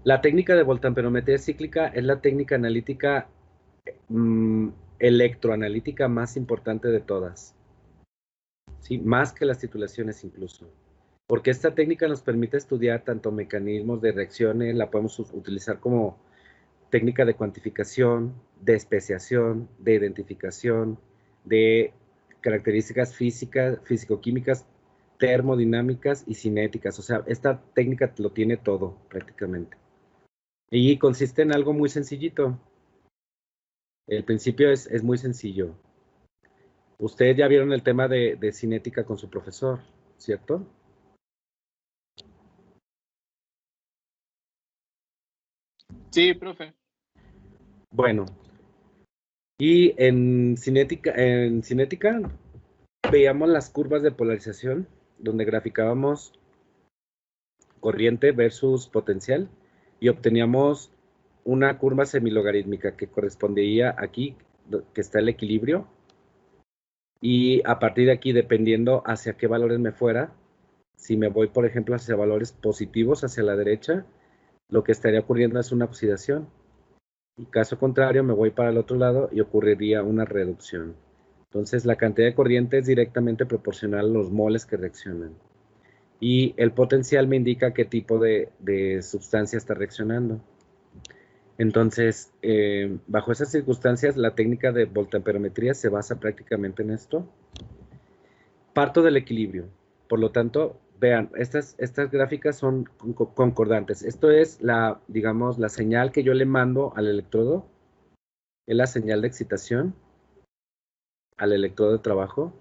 La técnica de voltamperometría cíclica es la técnica analítica electroanalítica más importante de todas, ¿sí? Más que las titulaciones incluso. Porque esta técnica nos permite estudiar tanto mecanismos de reacciones, la podemos utilizar como técnica de cuantificación, de especiación, de identificación, de características físicas, físico-químicas, termodinámicas y cinéticas. O sea, esta técnica lo tiene todo prácticamente. Y consiste en algo muy sencillito. El principio es muy sencillo. Ustedes ya vieron el tema de cinética con su profesor, ¿cierto? Sí, profe. Bueno, y en cinética veíamos las curvas de polarización, donde graficábamos corriente versus potencial y obteníamos una curva semilogarítmica que correspondía aquí, que está el equilibrio, y a partir de aquí, dependiendo hacia qué valores me fuera, si me voy, por ejemplo, hacia valores positivos, hacia la derecha, lo que estaría ocurriendo es una oxidación. Y caso contrario, me voy para el otro lado y ocurriría una reducción. Entonces, la cantidad de corriente es directamente proporcional a los moles que reaccionan. Y el potencial me indica qué tipo de sustancia está reaccionando. Entonces, bajo esas circunstancias, la técnica de voltamperometría se basa prácticamente en esto. Parto del equilibrio. Por lo tanto, vean, estas gráficas son concordantes. Esto es digamos, la señal que yo le mando al electrodo. Es la señal de excitación al electrodo de trabajo.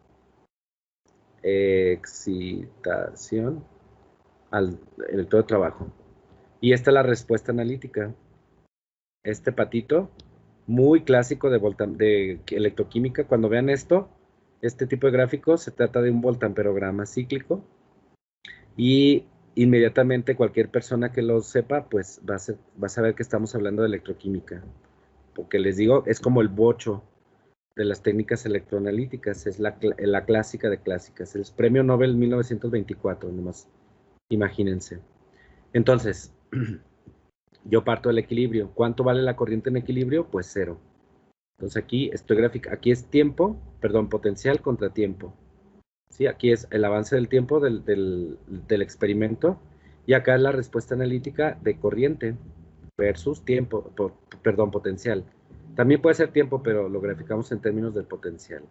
Excitación al electrodo de trabajo. Y esta es la respuesta analítica. Este patito, muy clásico de electroquímica. Cuando vean esto, este tipo de gráficos, se trata de un voltamperograma cíclico. Y inmediatamente cualquier persona que lo sepa, pues va a saber que estamos hablando de electroquímica. Porque les digo, es como el bocho de las técnicas electroanalíticas, es la clásica de clásicas, el premio Nobel 1924, nomás, imagínense. Entonces, yo parto del equilibrio. ¿Cuánto vale la corriente en equilibrio? Pues 0. Entonces aquí aquí es tiempo, perdón, potencial contra tiempo. ¿Sí? Aquí es el avance del tiempo del experimento y acá es la respuesta analítica de corriente versus tiempo, perdón, potencial. También puede ser tiempo, pero lo graficamos en términos del potencial.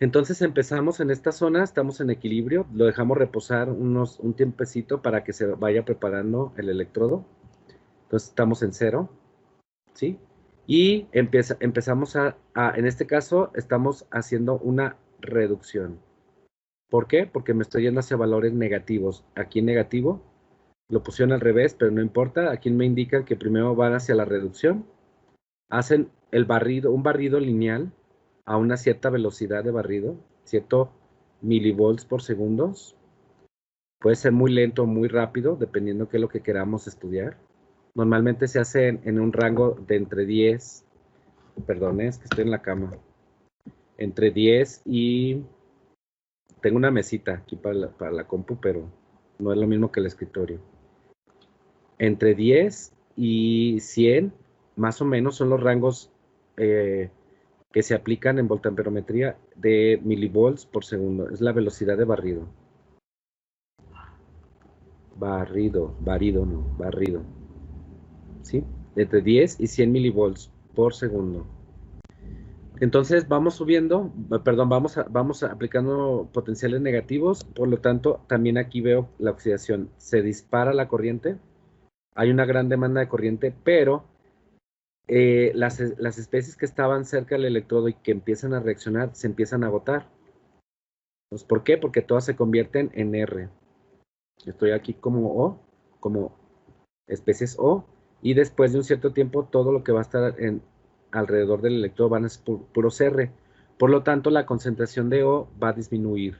Entonces empezamos en esta zona, estamos en equilibrio, lo dejamos reposar un tiempecito para que se vaya preparando el electrodo. Entonces estamos en 0, ¿sí? Y empezamos en este caso, estamos haciendo una reducción. ¿Por qué? Porque me estoy yendo hacia valores negativos. Aquí en negativo, lo pusieron al revés, pero no importa. Aquí me indican que primero van hacia la reducción. Hacen un barrido lineal a una cierta velocidad de barrido, cierto milivolts por segundo. Puede ser muy lento o muy rápido, dependiendo de qué es lo que queramos estudiar. Normalmente se hace en un rango de entre 10, perdón, es que estoy en la cama, entre 10 y... Tengo una mesita aquí para la compu, pero no es lo mismo que el escritorio. Entre 10 y 100, más o menos, son los rangos que se aplican en voltamperometría de milivolts por segundo. Es la velocidad de barrido. Barrido. ¿Sí? Entre 10 y 100 milivolts por segundo. Entonces vamos subiendo, perdón, vamos aplicando potenciales negativos, por lo tanto también aquí veo la oxidación, se dispara la corriente, hay una gran demanda de corriente, pero las especies que estaban cerca del electrodo y que empiezan a reaccionar, se empiezan a agotar. Pues, ¿por qué? Porque todas se convierten en R. Estoy aquí como O, como especies O, y después de un cierto tiempo todo lo que va a estar alrededor del electrodo van a ser puros R. Por lo tanto, la concentración de O va a disminuir.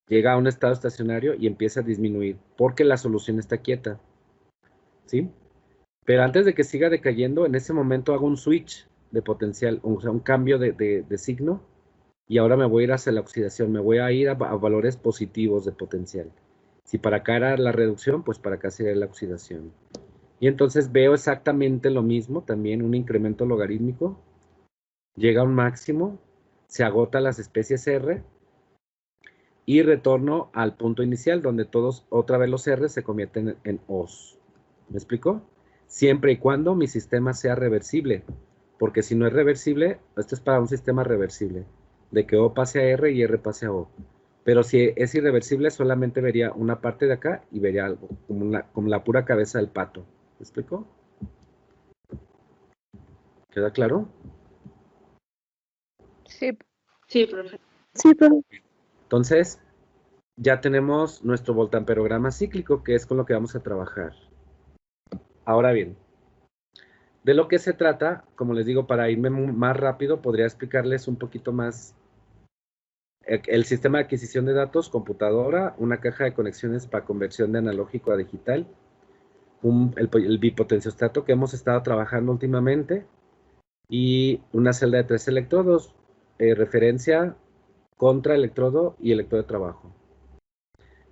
Llega a un estado estacionario y empieza a disminuir porque la solución está quieta. ¿Sí? Pero antes de que siga decayendo, en ese momento hago un switch de potencial, o sea, un cambio de signo, y ahora me voy a ir hacia la oxidación, me voy a ir a valores positivos de potencial. Si para acá era la reducción, pues para acá sería la oxidación. Y entonces veo exactamente lo mismo, también un incremento logarítmico, llega a un máximo, se agota las especies R, y retorno al punto inicial, donde todos, otra vez los R se convierten en O's. ¿Me explico? Siempre y cuando mi sistema sea reversible, porque si no es reversible, esto es para un sistema reversible, de que O pase a R y R pase a O. Pero si es irreversible, solamente vería una parte de acá y vería algo, como la pura cabeza del pato. ¿Me explico? ¿Queda claro? Sí. Sí, profe. Sí, profe. Entonces, ya tenemos nuestro voltamperograma cíclico, que es con lo que vamos a trabajar. Ahora bien, de lo que se trata, como les digo, para irme más rápido, podría explicarles un poquito más el sistema de adquisición de datos, computadora, una caja de conexiones para conversión de analógico a digital, el bipotenciostato que hemos estado trabajando últimamente y una celda de 3 electrodos, referencia, contraelectrodo y electrodo de trabajo.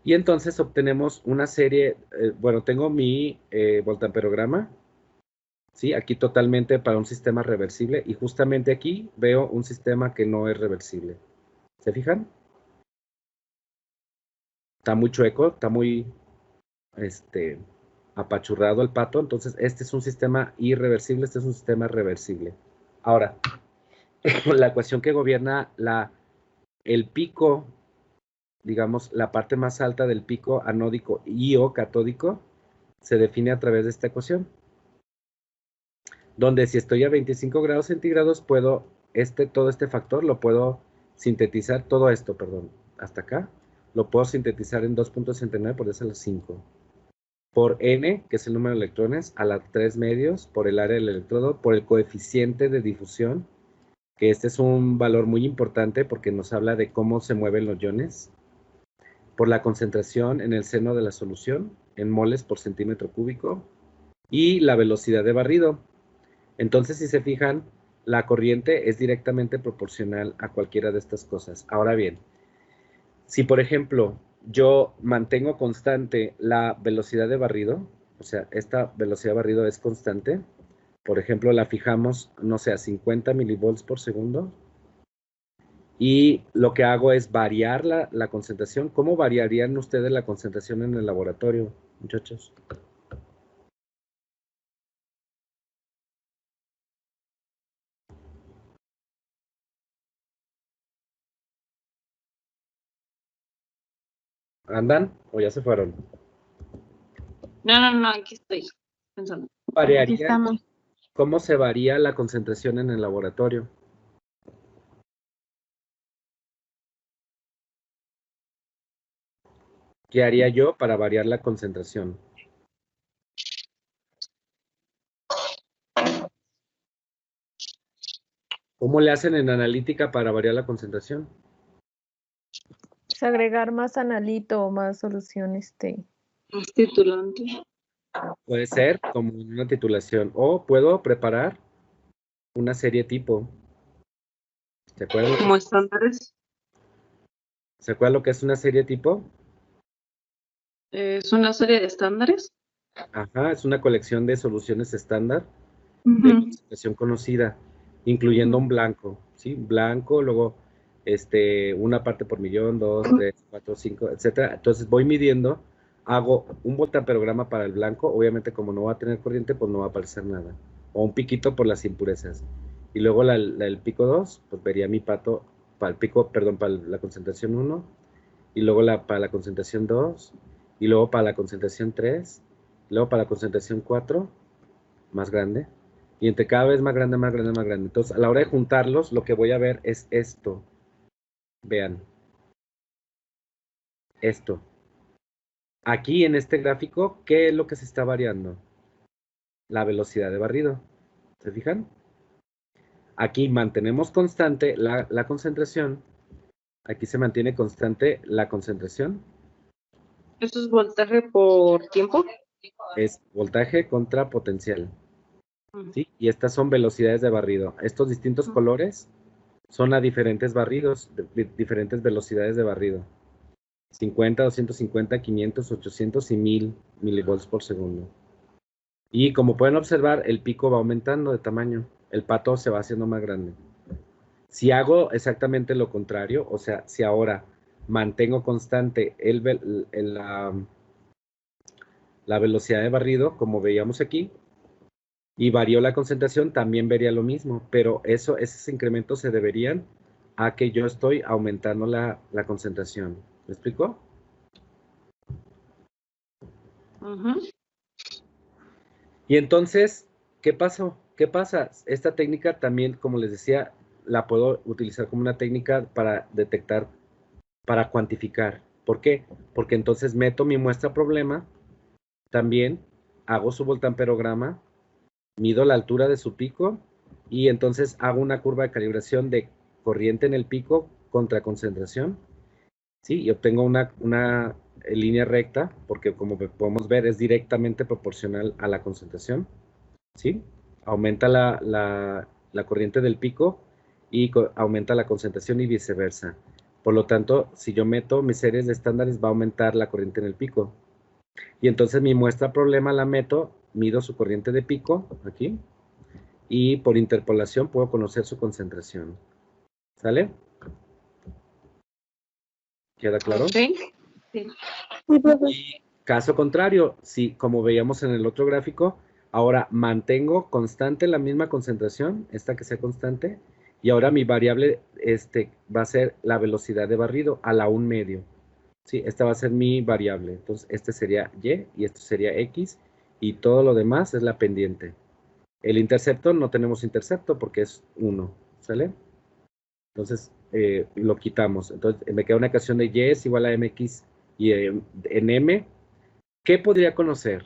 Y entonces obtenemos una serie, bueno, tengo mi voltamperograma, ¿sí? Aquí totalmente para un sistema reversible y justamente aquí veo un sistema que no es reversible. ¿Se fijan? Está muy chueco, está muy apachurrado el pato, entonces este es un sistema irreversible, este es un sistema reversible. Ahora, la ecuación que gobierna el pico, digamos, la parte más alta del pico anódico y o catódico, se define a través de esta ecuación, donde si estoy a 25 grados centígrados, puedo, todo este factor lo puedo sintetizar, todo esto, perdón, hasta acá, lo puedo sintetizar en 2.69 por 10 a la 5. Por n, que es el número de electrones, a la 3 medios, por el área del electrodo, por el coeficiente de difusión, que este es un valor muy importante porque nos habla de cómo se mueven los iones, por la concentración en el seno de la solución, en moles por centímetro cúbico, y la velocidad de barrido. Entonces, si se fijan, la corriente es directamente proporcional a cualquiera de estas cosas. Ahora bien, si por ejemplo yo mantengo constante la velocidad de barrido, o sea, esta velocidad de barrido es constante, por ejemplo, la fijamos, no sé, a 50 milivolts por segundo, y lo que hago es variar la concentración. ¿Cómo variarían ustedes la concentración en el laboratorio, muchachos? ¿Andan o ya se fueron? No, aquí estoy pensando. Aquí estamos. ¿Cómo se varía la concentración en el laboratorio? ¿Qué haría yo para variar la concentración? ¿Cómo le hacen en analítica para variar la concentración? Es agregar más analito o más solución, Es titulante. Puede ser como una titulación. O puedo preparar una serie tipo. ¿Se acuerdan? Como estándares. ¿Se acuerdan lo que es una serie tipo? Es una serie de estándares. Ajá, es una colección de soluciones estándar de concentración conocida, incluyendo un blanco, ¿sí? Blanco, luego una parte por millón, 2, 3, 4, 5, etcétera. Entonces voy midiendo, hago un voltamperograma para el blanco, obviamente como no va a tener corriente, pues no va a aparecer nada. O un piquito por las impurezas. Y luego el pico 2, pues vería mi pato para el pico, perdón, para la concentración 1, y luego para la concentración 2, y luego para la concentración 3, y luego para la concentración 4, más grande, y entre cada vez más grande, más grande, más grande. Entonces, a la hora de juntarlos, lo que voy a ver es esto. Vean. Esto. Aquí en este gráfico, ¿qué es lo que se está variando? La velocidad de barrido. ¿Se fijan? Aquí mantenemos constante la concentración. Aquí se mantiene constante la concentración. ¿Esto es voltaje por tiempo? Es voltaje contra potencial. ¿Sí? Y estas son velocidades de barrido. Estos distintos colores son a diferentes barridos, diferentes velocidades de barrido. 50, 250, 500, 800 y 1000 milivolts por segundo. Y como pueden observar, el pico va aumentando de tamaño. El pato se va haciendo más grande. Si hago exactamente lo contrario, o sea, si ahora mantengo constante la velocidad de barrido, como veíamos aquí, y varió la concentración, también vería lo mismo, pero esos incrementos se deberían a que yo estoy aumentando la concentración. ¿Me explico? Ujú. Y entonces, ¿qué pasó? ¿Qué pasa? Esta técnica también, como les decía, la puedo utilizar como una técnica para detectar, para cuantificar. ¿Por qué? Porque entonces meto mi muestra problema, también hago su voltamperograma, mido la altura de su pico y entonces hago una curva de calibración de corriente en el pico contra concentración, ¿sí? Y obtengo una línea recta, porque como podemos ver es directamente proporcional a la concentración, ¿sí? Aumenta la corriente del pico y aumenta la concentración y viceversa. Por lo tanto, si yo meto mis series de estándares, va a aumentar la corriente en el pico. Y entonces mi muestra problema la meto, mido su corriente de pico, aquí, y por interpolación puedo conocer su concentración. ¿Sale? ¿Queda claro? Ok. Sí. Sí, profe. Y caso contrario, si como veíamos en el otro gráfico, ahora mantengo constante la misma concentración, esta que sea constante, y ahora mi variable va a ser la velocidad de barrido a la 1 medio. ¿Sí? Esta va a ser mi variable. Entonces, este sería Y y esto sería X, y todo lo demás es la pendiente. El intercepto no tenemos intercepto porque es 1, ¿sale? Entonces, lo quitamos. Entonces, me queda una ecuación de Y es igual a MX y en M, ¿qué podría conocer?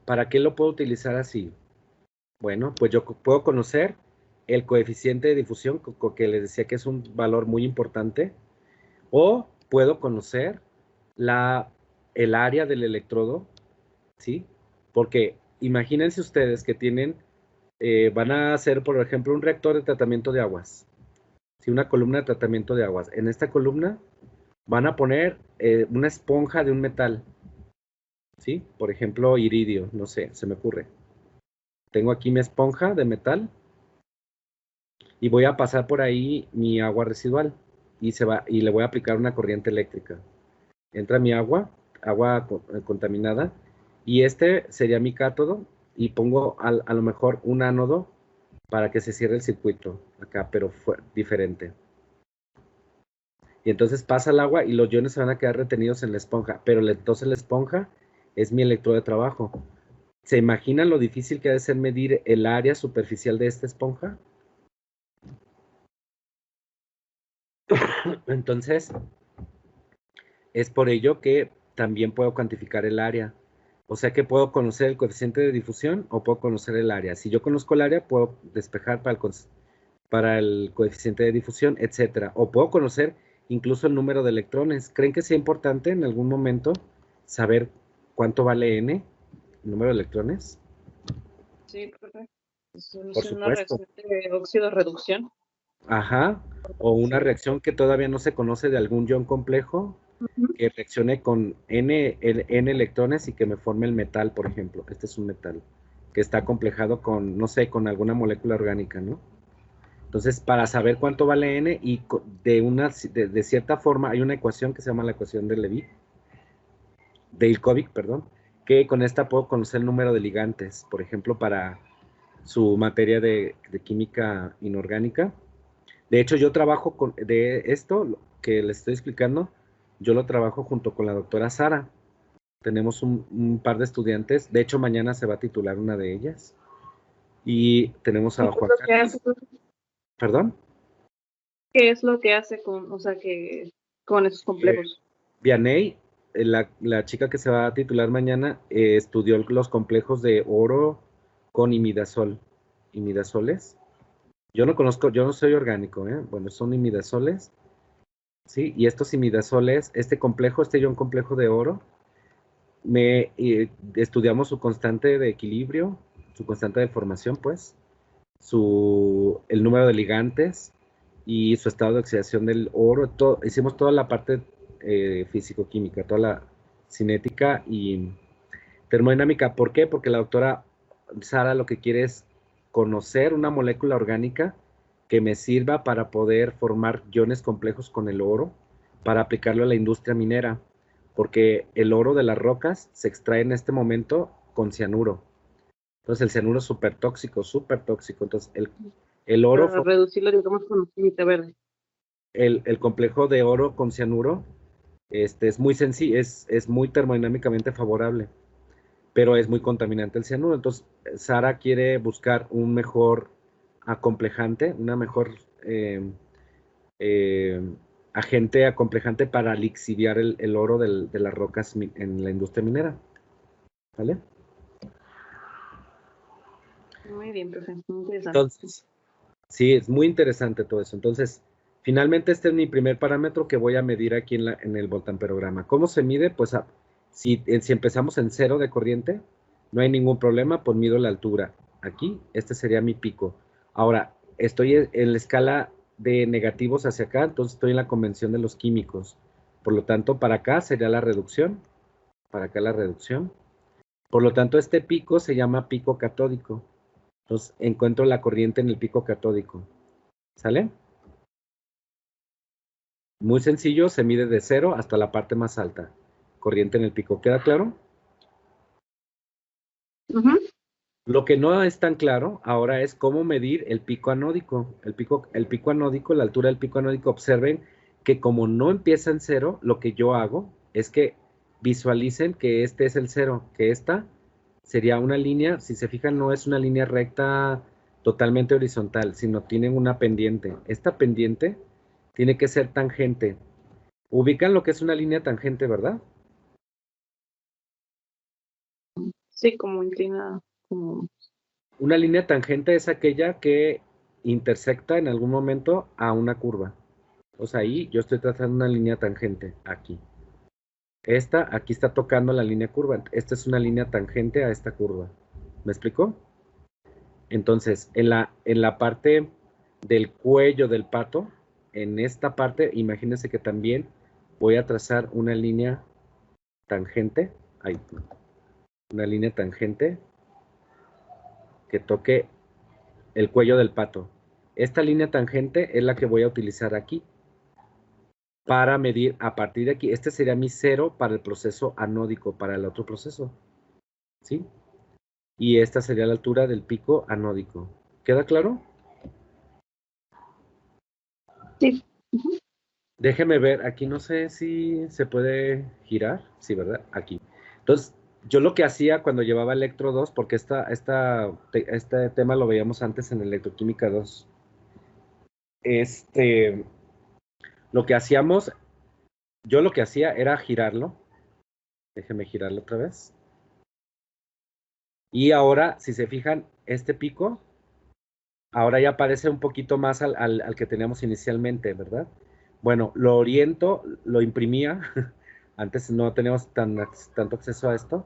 ¿Para qué lo puedo utilizar así? Bueno, pues yo puedo conocer el coeficiente de difusión, que les decía que es un valor muy importante, o puedo conocer el área del electrodo, ¿sí? Porque imagínense ustedes que van a hacer, por ejemplo, un reactor de tratamiento de aguas, ¿sí? Una columna de tratamiento de aguas. En esta columna van a poner una esponja de un metal, ¿sí? Por ejemplo, iridio, no sé, se me ocurre. Tengo aquí mi esponja de metal y voy a pasar por ahí mi agua residual y le voy a aplicar una corriente eléctrica. Entra mi agua contaminada, y este sería mi cátodo, y pongo a lo mejor un ánodo para que se cierre el circuito acá, pero diferente. Y entonces pasa el agua y los iones se van a quedar retenidos en la esponja, pero entonces la esponja es mi electrodo de trabajo. ¿Se imaginan lo difícil que ha de ser medir el área superficial de esta esponja? Entonces, es por ello que también puedo cuantificar el área. O sea que puedo conocer el coeficiente de difusión o puedo conocer el área. Si yo conozco el área, puedo despejar para el coeficiente de difusión, etcétera. O puedo conocer incluso el número de electrones. ¿Creen que sea importante en algún momento saber cuánto vale N, el número de electrones? Sí, perfecto. Es Por una supuesto. reacción de óxido-reducción. Ajá. O una reacción que todavía no se conoce de algún ion complejo Ujú. que reaccione con N electrones y que me forme el metal, por ejemplo. Este es un metal que está complejado con, no sé, con alguna molécula orgánica, ¿no? Entonces, para saber cuánto vale N y de cierta forma, hay una ecuación que se llama la ecuación de Ilkovic, perdón, que con esta puedo conocer el número de ligantes, por ejemplo, para su materia de química inorgánica. De hecho, yo trabajo de esto que les estoy explicando, yo lo trabajo junto con la doctora Sara. Tenemos un par de estudiantes, de hecho mañana se va a titular una de ellas. Y tenemos a ¿Y qué es Juan lo que Carlos. hace? ¿Perdón? ¿Qué es lo que hace con, o sea, que con esos complejos? Vianey, la chica que se va a titular mañana, estudió los complejos de oro con imidazol. ¿Imidazoles? Yo no conozco, yo no soy orgánico, ¿eh? Bueno, son imidazoles, ¿sí? Y estos imidazoles, este ion complejo de oro, estudiamos su constante de equilibrio, su constante de formación, pues, el número de ligantes, y su estado de oxidación del oro. Hicimos toda la parte físico-química, toda la cinética y termodinámica. ¿Por qué? Porque la doctora Sara lo que quiere es conocer una molécula orgánica que me sirva para poder formar iones complejos con el oro, para aplicarlo a la industria minera, porque el oro de las rocas se extrae en este momento con cianuro. Entonces el cianuro es súper tóxico, súper tóxico. Entonces el oro, Para reducirlo, digamos, con química verde. el complejo de oro con cianuro es muy sencillo, es muy termodinámicamente favorable, pero es muy contaminante el cianuro. Entonces Sara quiere buscar un mejor acomplejante, una mejor agente acomplejante para lixiviar el oro de las rocas en la industria minera. ¿Vale? Muy bien, profe. Muy interesante. Entonces, sí, es muy interesante todo eso. Entonces, finalmente este es mi primer parámetro que voy a medir aquí en el voltamperograma. ¿Cómo se mide? Pues si empezamos en 0 de corriente, no hay ningún problema, pues mido la altura. Aquí, este sería mi pico. Ahora, estoy en la escala de negativos hacia acá, entonces estoy en la convención de los químicos. Por lo tanto, para acá sería la reducción, para acá la reducción. Por lo tanto, este pico se llama pico catódico. Entonces, encuentro la corriente en el pico catódico. ¿Sale? Muy sencillo, se mide de 0 hasta la parte más alta. Corriente en el pico. ¿Queda claro? Ujú. Lo que no es tan claro ahora es cómo medir el pico anódico. El pico anódico, la altura del pico anódico. Observen que como no empieza en 0, lo que yo hago es que visualicen que este es el 0, que esta sería una línea, si se fijan, no es una línea recta totalmente horizontal, sino tiene una pendiente. Esta pendiente tiene que ser tangente. Ubican lo que es una línea tangente, ¿verdad? Sí, como inclinada. Como... Una línea tangente es aquella que intersecta en algún momento a una curva. O sea, ahí yo estoy trazando una línea tangente, aquí. Esta, aquí está tocando la línea curva. Esta es una línea tangente a esta curva. ¿Me explicó? Entonces, en la parte del cuello del pato, en esta parte, imagínense que también voy a trazar una línea tangente. Ahí, una línea tangente que toque el cuello del pato. Esta línea tangente es la que voy a utilizar aquí para medir a partir de aquí. Este sería mi 0 para el proceso anódico, para el otro proceso. ¿Sí? Y esta sería la altura del pico anódico. ¿Queda claro? Sí. Déjeme ver, aquí no sé si se puede girar. Sí, ¿verdad? Aquí. Entonces, yo lo que hacía cuando llevaba Electro 2, porque este tema lo veíamos antes en Electroquímica 2. Lo que hacíamos, yo lo que hacía era girarlo. Déjeme girarlo otra vez. Y ahora, si se fijan, este pico, ahora ya parece un poquito más al que teníamos inicialmente, ¿verdad? Bueno, lo oriento, lo imprimía. Antes no teníamos tanto acceso a esto.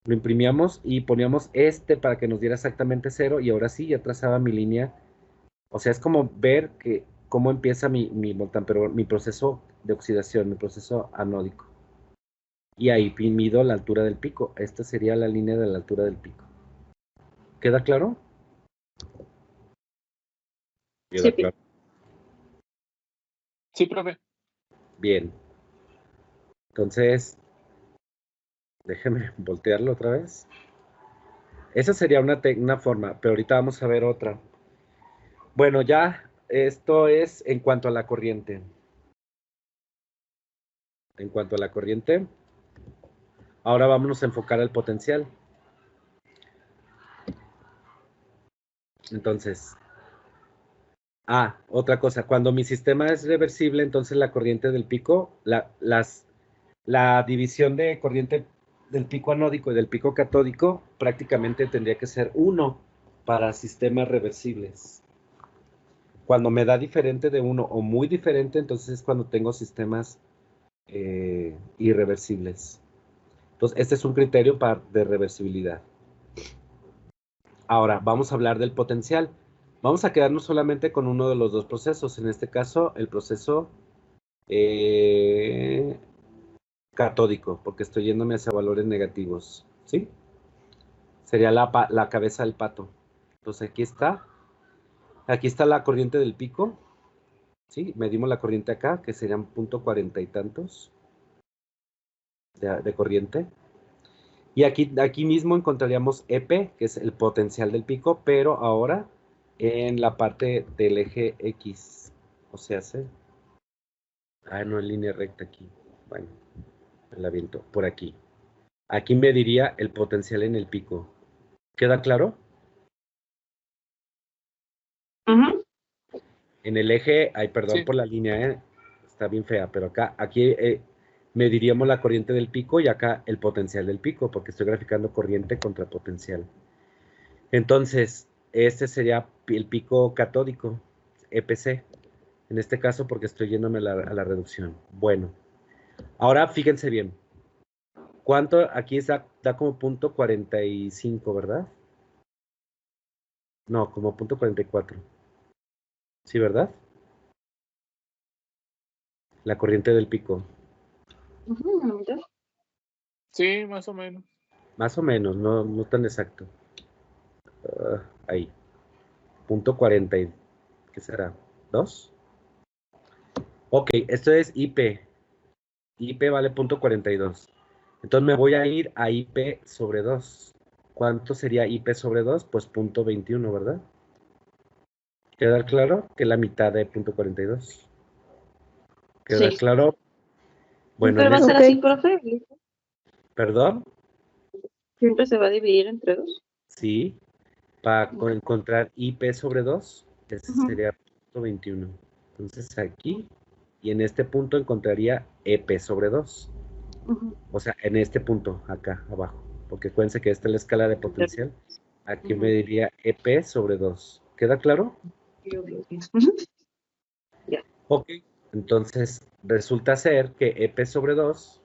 Lo imprimíamos y poníamos para que nos diera exactamente 0. Y ahora sí, ya trazaba mi línea. O sea, es como ver cómo empieza mi proceso de oxidación, mi proceso anódico. Y ahí mido la altura del pico. Esta sería la línea de la altura del pico. ¿Queda claro? ¿Queda Sí. claro? Sí, profe. Bien. Entonces, déjeme voltearlo otra vez. Esa sería una forma, pero ahorita vamos a ver otra. Bueno, ya esto es en cuanto a la corriente. En cuanto a la corriente, ahora vámonos a enfocar al potencial. Entonces, otra cosa, cuando mi sistema es reversible, entonces la corriente del pico, la división de corriente del pico anódico y del pico catódico prácticamente tendría que ser 1 para sistemas reversibles. Cuando me da diferente de 1 o muy diferente, entonces es cuando tengo sistemas irreversibles. Entonces, este es un criterio de reversibilidad. Ahora, vamos a hablar del potencial. Vamos a quedarnos solamente con uno de los dos procesos. En este caso, el proceso catódico, porque estoy yéndome hacia valores negativos, ¿sí? Sería la cabeza del pato. Entonces aquí está la corriente del pico, ¿sí? Medimos la corriente acá, que serían 0.40 y tantos de corriente. Y aquí mismo encontraríamos EP, que es el potencial del pico, pero ahora en la parte del eje X. O sea, no en línea recta aquí. Bueno, me la aviento por aquí. Aquí mediría el potencial en el pico. ¿Queda claro? Ujú. En el eje, perdón Sí. por la línea, está bien fea, pero aquí mediríamos la corriente del pico y acá el potencial del pico, porque estoy graficando corriente contra potencial. Entonces, este sería el pico catódico, EPC, en este caso porque estoy yéndome a la reducción. Bueno, ahora fíjense bien. ¿Cuánto? Aquí da como 0.45, ¿verdad? No, como 0.44. ¿Sí, verdad? La corriente del pico. Ujú, a la mitad. Sí, más o menos. Más o menos, no tan exacto. Ahí. 0.40. ¿Qué será? ¿2? Ok, esto es IP. IP vale 0.42. Entonces me voy a ir a IP sobre 2. ¿Cuánto sería IP sobre 2? Pues 0.21, ¿verdad? ¿Queda claro? Que es la mitad de 0.42. ¿Queda Sí. claro? Bueno, Siempre en va a ese... ser así, profe. ¿Perdón? Siempre se va a dividir entre dos. Sí. Para encontrar IP sobre 2, ese Ujú. sería 0.21. Entonces aquí, y en este punto encontraría EP sobre 2. Ujú. O sea, en este punto, acá abajo. Porque acuérdense que esta es la escala de potencial. Aquí me Ujú. diría EP sobre 2. ¿Queda claro? Sí, obvio, sí. Ujú. Ya. Ok. Entonces, resulta ser que EP sobre 2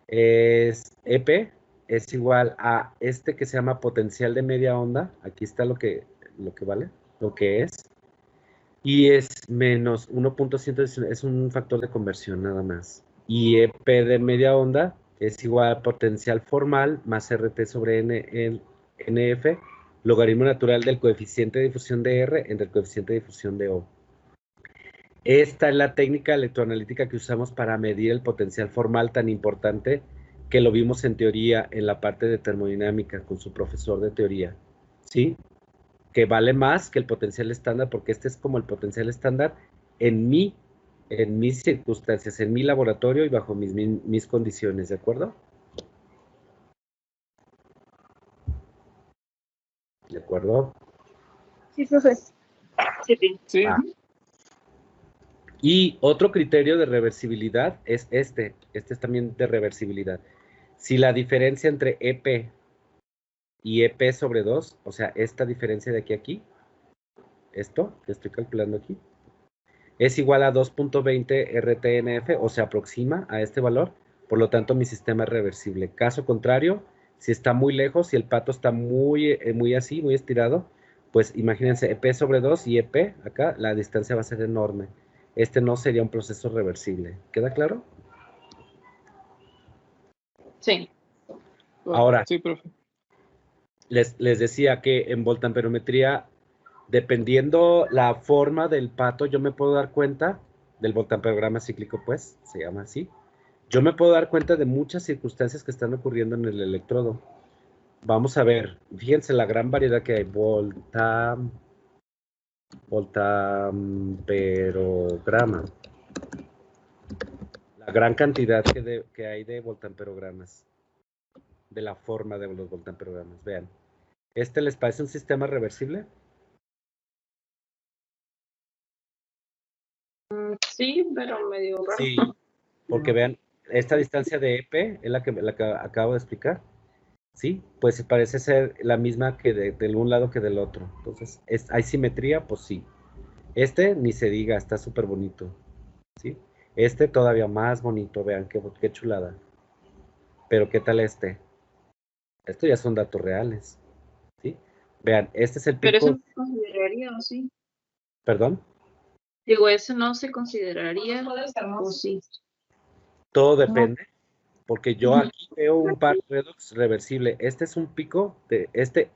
es EP es igual a este que se llama potencial de media onda. Aquí está lo que vale, lo que es. Y es menos 1.119, es un factor de conversión nada más. Y EP de media onda es igual a potencial formal más RT sobre NF, logaritmo natural del coeficiente de difusión de R entre el coeficiente de difusión de O. Esta es la técnica electroanalítica que usamos para medir el potencial formal tan importante que lo vimos en teoría en la parte de termodinámica con su profesor de teoría. ¿Sí? Que vale más que el potencial estándar, porque este es como el potencial estándar en mis circunstancias, en mi laboratorio y bajo mis condiciones, ¿de acuerdo? ¿De acuerdo? Sí, profe. Sí, sí. Sí. Ah. Y otro criterio de reversibilidad es este es también de reversibilidad. Si la diferencia entre EP y EP sobre 2, o sea, esta diferencia de aquí a aquí, esto que estoy calculando aquí, es igual a 2.20 RTNF o se aproxima a este valor, por lo tanto mi sistema es reversible. Caso contrario, si está muy lejos, si el pato está muy así, muy estirado, pues imagínense EP sobre 2 y EP, acá la distancia va a ser enorme. Este no sería un proceso reversible. ¿Queda claro? Sí. Ahora, Sí, profe. les decía que en voltamperometría, dependiendo la forma del pato, yo me puedo dar cuenta del voltamperograma cíclico, pues, se llama así. Yo me puedo dar cuenta de muchas circunstancias que están ocurriendo en el electrodo. Vamos a ver, fíjense la gran variedad que hay. Voltamperograma. La gran cantidad que hay de voltamperogramas. De la forma de los voltamperogramas. Vean. ¿Este les parece un sistema reversible? Sí, pero medio raro. Sí. Porque vean, esta distancia de EP es la que acabo de explicar. Sí, pues parece ser la misma que del un lado que del otro. Entonces, ¿hay simetría? Pues sí. Este ni se diga, está súper bonito. ¿Sí? Este todavía más bonito, vean qué chulada. Pero ¿qué tal este? Estos ya son datos reales. ¿Sí? Vean, este es el Pero eso pico. no se consideraría, ¿o sí? ¿Perdón? Digo, ¿eso no se consideraría o sí? Todo depende, porque yo Ujú. aquí veo un par redox reversible. Este es un pico,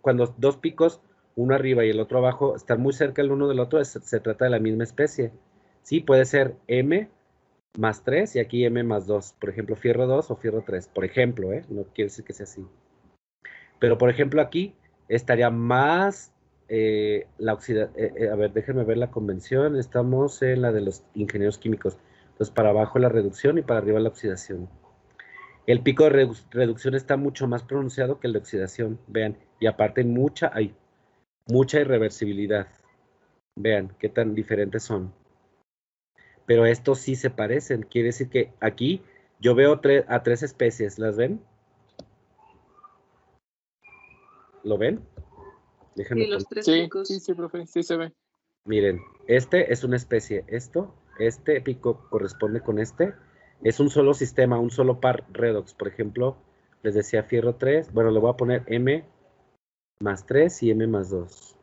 cuando dos picos, uno arriba y el otro abajo, están muy cerca el uno del otro, se trata de la misma especie. Sí, puede ser M más 3 y aquí M más 2. Por ejemplo, fierro 2 o fierro 3. Por ejemplo, no quiere decir que sea así. Pero, por ejemplo, aquí estaría más la oxidación. A ver, déjenme ver la convención. Estamos en la de los ingenieros químicos. Entonces, para abajo la reducción y para arriba la oxidación. El pico de reducción está mucho más pronunciado que el de oxidación. Vean, y aparte hay mucha irreversibilidad. Vean qué tan diferentes son. Pero estos sí se parecen. Quiere decir que aquí yo veo a tres especies. ¿Las ven? ¿Lo ven? Déjenme Sí, poner. los tres Sí, picos. sí, profe, sí se ve. Miren, este es una especie. Este pico corresponde con este. Es un solo sistema, un solo par redox. Por ejemplo, les decía fierro 3. Bueno, le voy a poner M más 3 y M más 2.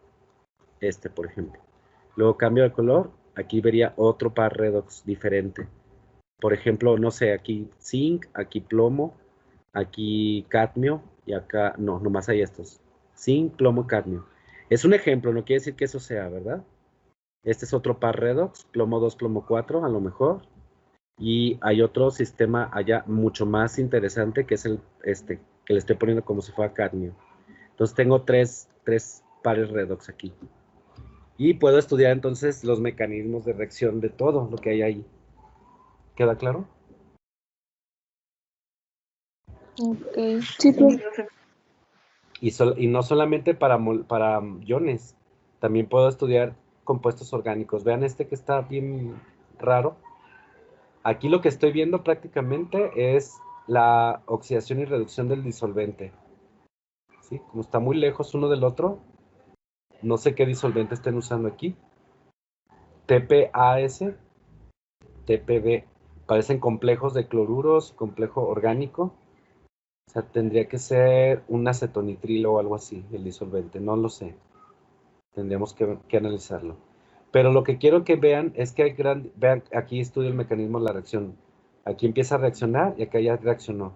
Este, por ejemplo. Luego cambio de color. Aquí vería otro par redox diferente. Por ejemplo, no sé, aquí zinc, aquí plomo, aquí cadmio y acá, no, nomás hay estos. Zinc, plomo, cadmio. Es un ejemplo, no quiere decir que eso sea, ¿verdad? Este es otro par redox, plomo 2, plomo 4, a lo mejor. Y hay otro sistema allá mucho más interesante que es que le estoy poniendo como si fuera cadmio. Entonces tengo tres pares redox aquí. Y puedo estudiar entonces los mecanismos de reacción de todo lo que hay ahí. ¿Queda claro? Ok. Sí, profe. Y no solamente para iones, también puedo estudiar compuestos orgánicos. Vean este que está bien raro. Aquí lo que estoy viendo prácticamente es la oxidación y reducción del disolvente. ¿Sí? Como está muy lejos uno del otro, no sé qué disolvente estén usando aquí. TPAS, TPB, parecen complejos de cloruros, complejo orgánico. O sea, tendría que ser un acetonitrilo o algo así, el disolvente, no lo sé. Tendríamos que analizarlo. Pero lo que quiero que vean es que vean, aquí estudio el mecanismo de la reacción. Aquí empieza a reaccionar y acá ya reaccionó.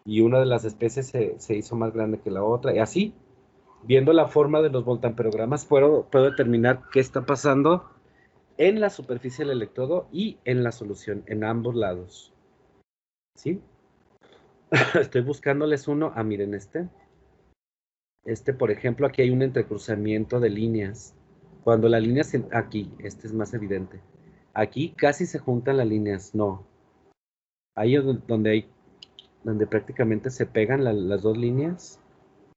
Y una de las especies se hizo más grande que la otra. Y así, viendo la forma de los voltamperogramas, puedo determinar qué está pasando en la superficie del electrodo y en la solución, en ambos lados. ¿Sí? Estoy buscándoles uno. Ah, miren este. Por ejemplo, aquí hay un entrecruzamiento de líneas. Cuando la línea aquí, este es más evidente. Aquí casi se juntan las líneas, no. Ahí es donde prácticamente se pegan las dos líneas.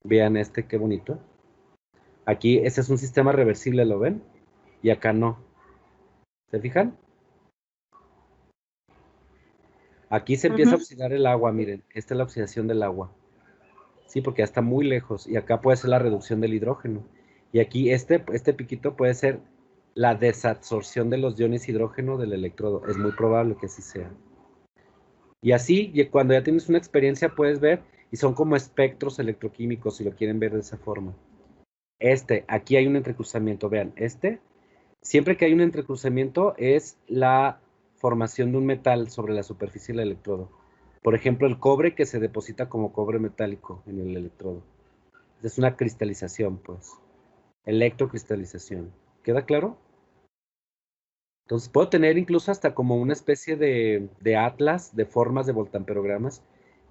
Vean qué bonito. Aquí, este es un sistema reversible, ¿lo ven? Y acá no. ¿Se fijan? Aquí se empieza a oxidar el agua, miren. Esta es la oxidación del agua. Sí, porque ya está muy lejos. Y acá puede ser la reducción del hidrógeno. Y aquí este piquito puede ser la desabsorción de los iones hidrógeno del electrodo. Es muy probable que así sea. Y así, cuando ya tienes una experiencia, puedes ver, y son como espectros electroquímicos, si lo quieren ver de esa forma. Aquí hay un entrecruzamiento. Vean, siempre que hay un entrecruzamiento, es la formación de un metal sobre la superficie del electrodo. Por ejemplo, el cobre que se deposita como cobre metálico en el electrodo. Es una cristalización, pues. Electrocristalización. ¿Queda claro? Entonces puedo tener incluso hasta como una especie de atlas de formas de voltamperogramas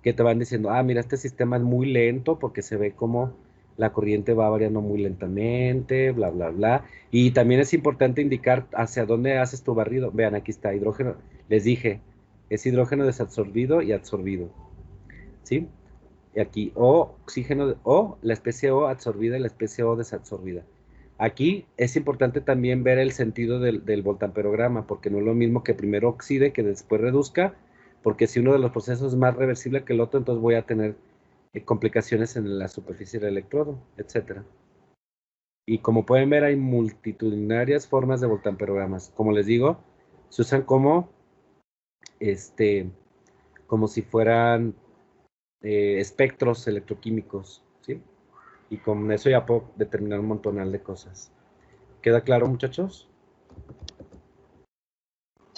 que te van diciendo, ah, mira, este sistema es muy lento porque se ve como la corriente va variando muy lentamente, bla, bla, bla. Y también es importante indicar hacia dónde haces tu barrido. Vean, aquí está hidrógeno. Les dije, es hidrógeno desabsorbido y absorbido. ¿Sí? Y aquí oxígeno, la especie O absorbida y la especie O desabsorbida. Aquí es importante también ver el sentido del voltamperograma, porque no es lo mismo que primero oxide que después reduzca, porque si uno de los procesos es más reversible que el otro, entonces voy a tener complicaciones en la superficie del electrodo, etc. Y como pueden ver, hay multitudinarias formas de voltamperogramas. Como les digo, se usan como si fueran espectros electroquímicos, ¿sí? Y con eso ya puedo determinar un montonal de cosas. ¿Queda claro, muchachos?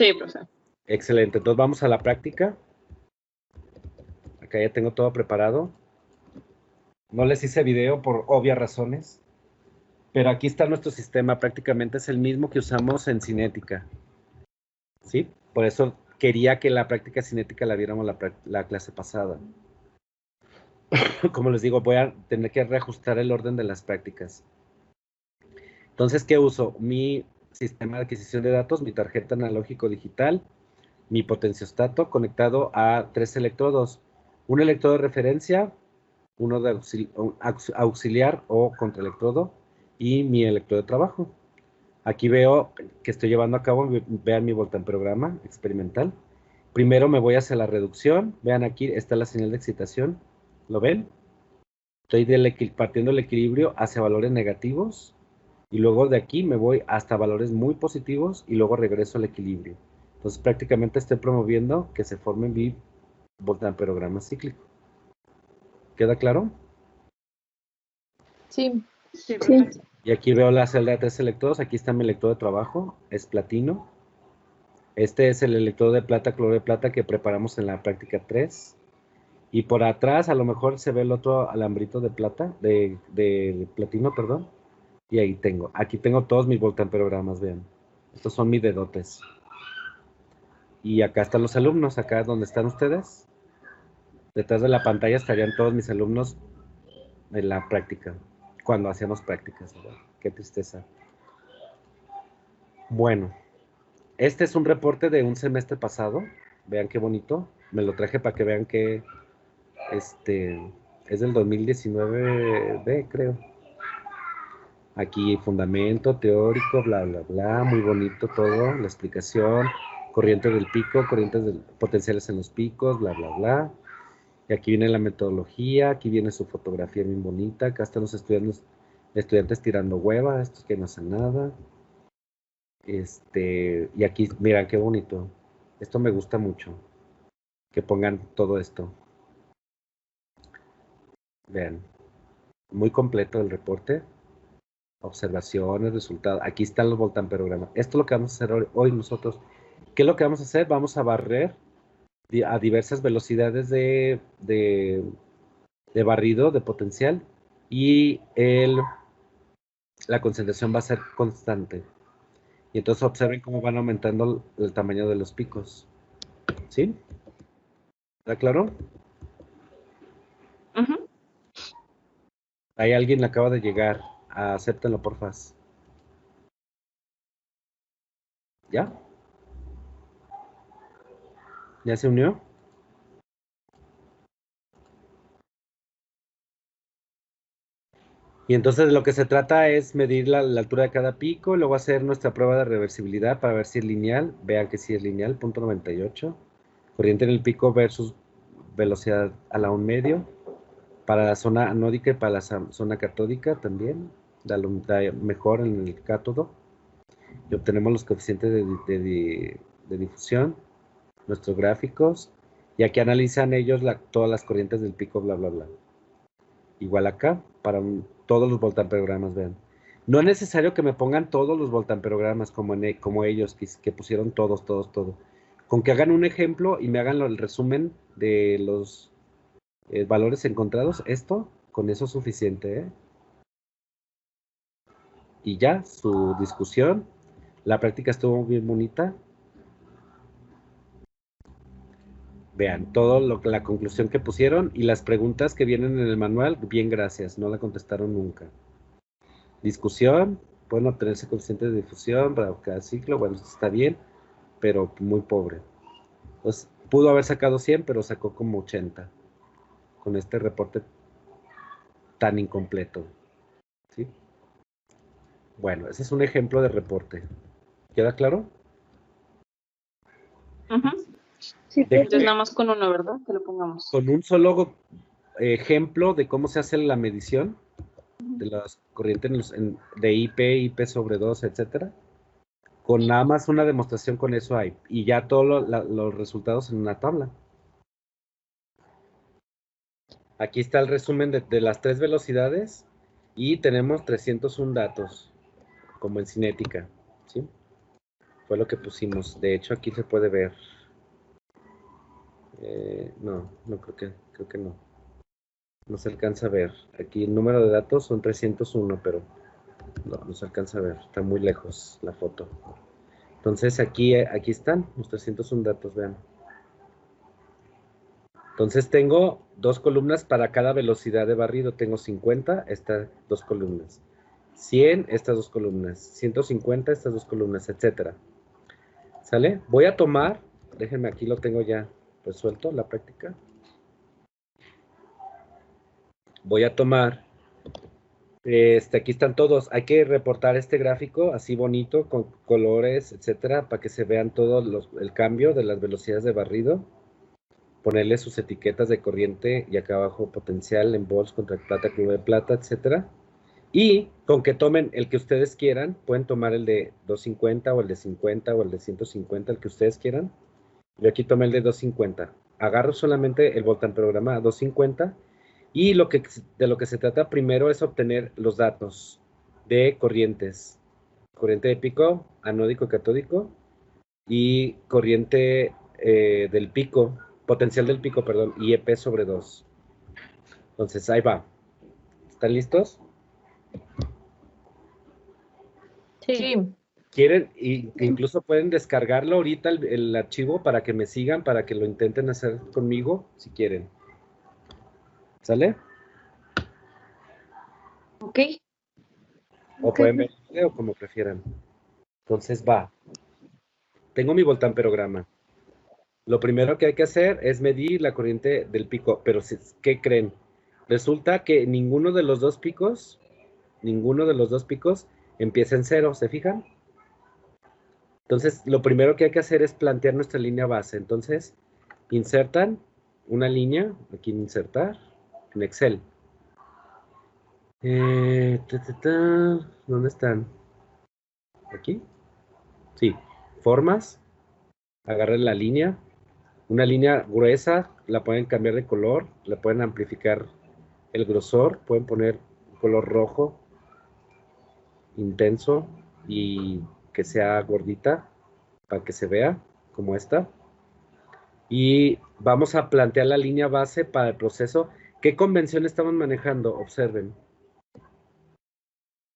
Sí, profesor. Excelente, entonces vamos a la práctica. Acá ya tengo todo preparado. No les hice video por obvias razones, pero aquí está nuestro sistema, prácticamente es el mismo que usamos en cinética. ¿Sí? Por eso quería que la práctica cinética la viéramos la clase pasada. Como les digo, voy a tener que reajustar el orden de las prácticas. Entonces, ¿qué uso? Mi sistema de adquisición de datos, mi tarjeta analógico digital, mi potenciostato conectado a 3 electrodos. Un electrodo de referencia, uno de auxiliar o contraelectrodo y mi electrodo de trabajo. Aquí veo que estoy llevando a cabo, vean mi voltamperograma experimental. Primero me voy hacia la reducción. Vean aquí, está la señal de excitación. ¿Lo ven? Estoy partiendo el equilibrio hacia valores negativos. Y luego de aquí me voy hasta valores muy positivos y luego regreso al equilibrio. Entonces prácticamente estoy promoviendo que se forme mi voltamperograma cíclico. ¿Queda claro? Sí. Sí, profesor. Y aquí veo la celda de 3 electrodos. Aquí está mi electrodo de trabajo. Es platino. Este es el electrodo de plata, cloro de plata que preparamos en la práctica 3. Y por atrás a lo mejor se ve el otro alambrito de plata, de platino, perdón. Y ahí tengo. Aquí tengo todos mis voltamperogramas, vean. Estos son mis dedotes. Y acá están los alumnos, acá donde están ustedes. Detrás de la pantalla estarían todos mis alumnos en la práctica, cuando hacíamos prácticas, ¿verdad? Qué tristeza. Bueno, este es un reporte de un semestre pasado. Vean qué bonito. Me lo traje para que vean que es del 2019B, creo. Aquí fundamento teórico, bla, bla, bla. Muy bonito todo. La explicación. Corriente del pico, corrientes potenciales en los picos, bla, bla, bla. Y aquí viene la metodología, aquí viene su fotografía bien bonita, acá están los estudiantes tirando hueva, estos que no hacen nada. Y aquí, mira qué bonito. Esto me gusta mucho, que pongan todo esto. Vean, muy completo el reporte. Observaciones, resultados. Aquí están los voltamperogramas. Esto es lo que vamos a hacer hoy nosotros. ¿Qué es lo que vamos a hacer? Vamos a barrer a diversas velocidades de barrido, de potencial, y la concentración va a ser constante. Y entonces observen cómo van aumentando el tamaño de los picos. ¿Sí? ¿Está claro? Ujú. Hay alguien que acaba de llegar. Acéptenlo, porfa. ¿Ya? ¿Ya se unió? Y entonces de lo que se trata es medir la altura de cada pico, luego hacer nuestra prueba de reversibilidad para ver si es lineal. Vean que sí es lineal, punto 98. Corriente en el pico versus velocidad a la 1 medio. Para la zona anódica y para la zona catódica también. Da mejor en el cátodo. Y obtenemos los coeficientes de difusión, nuestros gráficos. Y aquí analizan ellos todas las corrientes del pico, bla, bla, bla. Igual acá, para todos los voltamperogramas, vean. No es necesario que me pongan todos los voltamperogramas como ellos, que pusieron todos. Con que hagan un ejemplo y me hagan el resumen de los valores encontrados, con eso es suficiente, ¿eh? Y ya, su discusión. La práctica estuvo bien bonita. Vean, la conclusión que pusieron y las preguntas que vienen en el manual, bien gracias, no la contestaron nunca. Discusión, pueden obtenerse coeficientes de difusión para cada ciclo, bueno, está bien, pero muy pobre. Pues, pudo haber sacado 100, pero sacó como 80 con este reporte tan incompleto. ¿Sí? Bueno, ese es un ejemplo de reporte. ¿Queda claro? Ujú. Sí, Entonces nada más con uno, ¿verdad? Que lo pongamos. Con un solo ejemplo de cómo se hace la medición de las corrientes de IP sobre 2, etcétera. Con nada más una demostración con eso hay. Y ya todos los resultados en una tabla. Aquí está el resumen de las 3 velocidades y tenemos 301 datos, como en cinética, ¿sí? Fue lo que pusimos. De hecho, aquí se puede ver. No creo que no. No se alcanza a ver. Aquí el número de datos son 301, pero no se alcanza a ver. Está muy lejos la foto. Entonces aquí están los 301 datos, vean. Entonces tengo 2 columnas para cada velocidad de barrido. Tengo 50, estas 2 columnas. 100, estas 2 columnas. 150, estas 2 columnas, etcétera. ¿Sale? Voy a tomar, déjenme, aquí lo tengo ya resuelto, la práctica. Voy a tomar, aquí están todos. Hay que reportar este gráfico así bonito, con colores, etcétera, para que se vean todos el cambio de las velocidades de barrido. Ponerle sus etiquetas de corriente y acá abajo potencial en volts contra plata, club de plata, etcétera. Y con que tomen el que ustedes quieran, pueden tomar el de 250 o el de 50 o el de 150, el que ustedes quieran. Yo aquí tomé el de 250. Agarro solamente el voltamperograma a 250 y de lo que se trata primero es obtener los datos de corrientes. Corriente de pico, anódico y catódico, y corriente del pico, potencial del pico, perdón, y EP sobre 2. Entonces, ahí va. ¿Están listos? Sí. ¿Quieren? Incluso pueden descargarlo ahorita el archivo para que me sigan, para que lo intenten hacer conmigo, si quieren. ¿Sale? Ok. O pueden ver el video como prefieran. Entonces va. Tengo mi voltamperograma. Lo primero que hay que hacer es medir la corriente del pico. Pero, ¿qué creen? Resulta que ninguno de los dos picos empieza en 0, ¿se fijan? Entonces, lo primero que hay que hacer es plantear nuestra línea base. Entonces, insertan una línea, aquí en insertar, en Excel. ¿Dónde están? ¿Aquí? Sí, formas, agarren la línea, una línea gruesa, la pueden cambiar de color, la pueden amplificar el grosor, pueden poner color rojo, intenso y que sea gordita para que se vea como esta. Y vamos a plantear la línea base para el proceso. ¿Qué convención estamos manejando? Observen.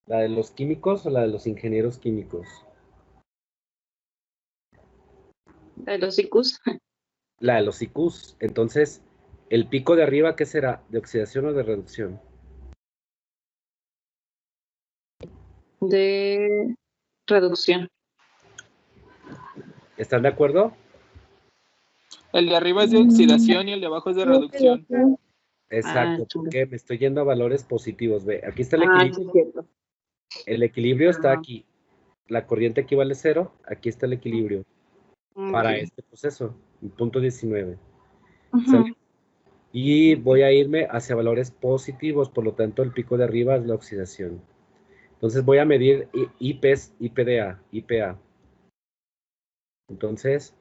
¿La de los químicos o la de los ingenieros químicos? De los IQs. La de los IQs. Entonces, el pico de arriba, ¿qué será? ¿De oxidación o de reducción? De reducción. ¿Están de acuerdo? El de arriba es de oxidación y el de abajo es de reducción. Exacto, porque me estoy yendo a valores positivos. Ve, aquí está el Sí, equilibrio. es cierto. El equilibrio está aquí. La corriente equivale a 0. Aquí está el equilibrio para este proceso, punto 19. ¿Sale? Y voy a irme hacia valores positivos, por lo tanto el pico de arriba es la oxidación. Entonces voy a medir IPA. Entonces,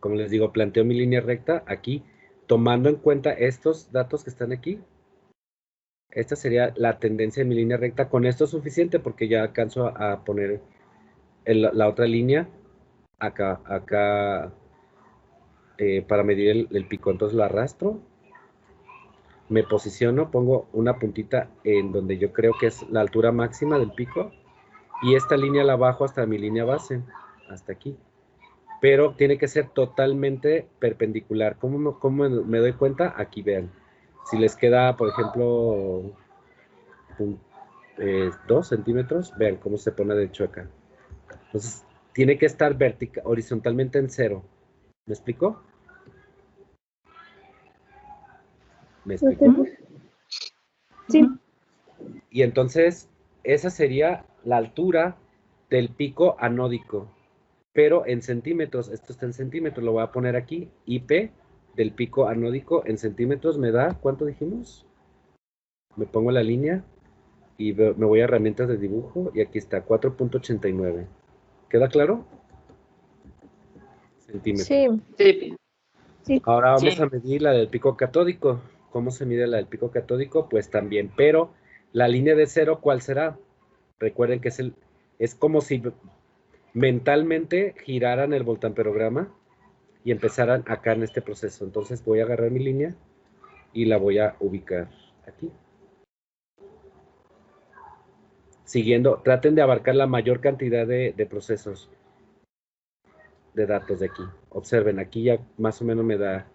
como les digo, planteo mi línea recta aquí, tomando en cuenta estos datos que están aquí. Esta sería la tendencia de mi línea recta. Con esto es suficiente porque ya alcanzo a poner la otra línea acá para medir el pico. Entonces la arrastro, me posiciono, pongo una puntita en donde yo creo que es la altura máxima del pico y esta línea la bajo hasta mi línea base, hasta aquí. Pero tiene que ser totalmente perpendicular. ¿Cómo me doy cuenta? Aquí vean. Si les queda, por ejemplo, 2 centímetros, vean cómo se pone de hecho acá. Entonces, tiene que estar horizontalmente en 0. ¿Me explico? ¿Me explico? Sí. Y entonces, esa sería la altura del pico anódico, pero en centímetros. Esto está en centímetros, lo voy a poner aquí. IP del pico anódico en centímetros me da, ¿cuánto dijimos? Me pongo la línea y me voy a herramientas de dibujo y aquí está, 4.89. ¿Queda claro? Centímetros. Sí. Sí. Ahora vamos Sí. a medir la del pico catódico. ¿Cómo se mide la del pico catódico? Pues también, pero la línea de 0, ¿cuál será? Recuerden que es como si mentalmente giraran el voltamperograma y empezaran acá en este proceso. Entonces voy a agarrar mi línea y la voy a ubicar aquí. Siguiendo, traten de abarcar la mayor cantidad de procesos de datos de aquí. Observen, aquí ya más o menos me da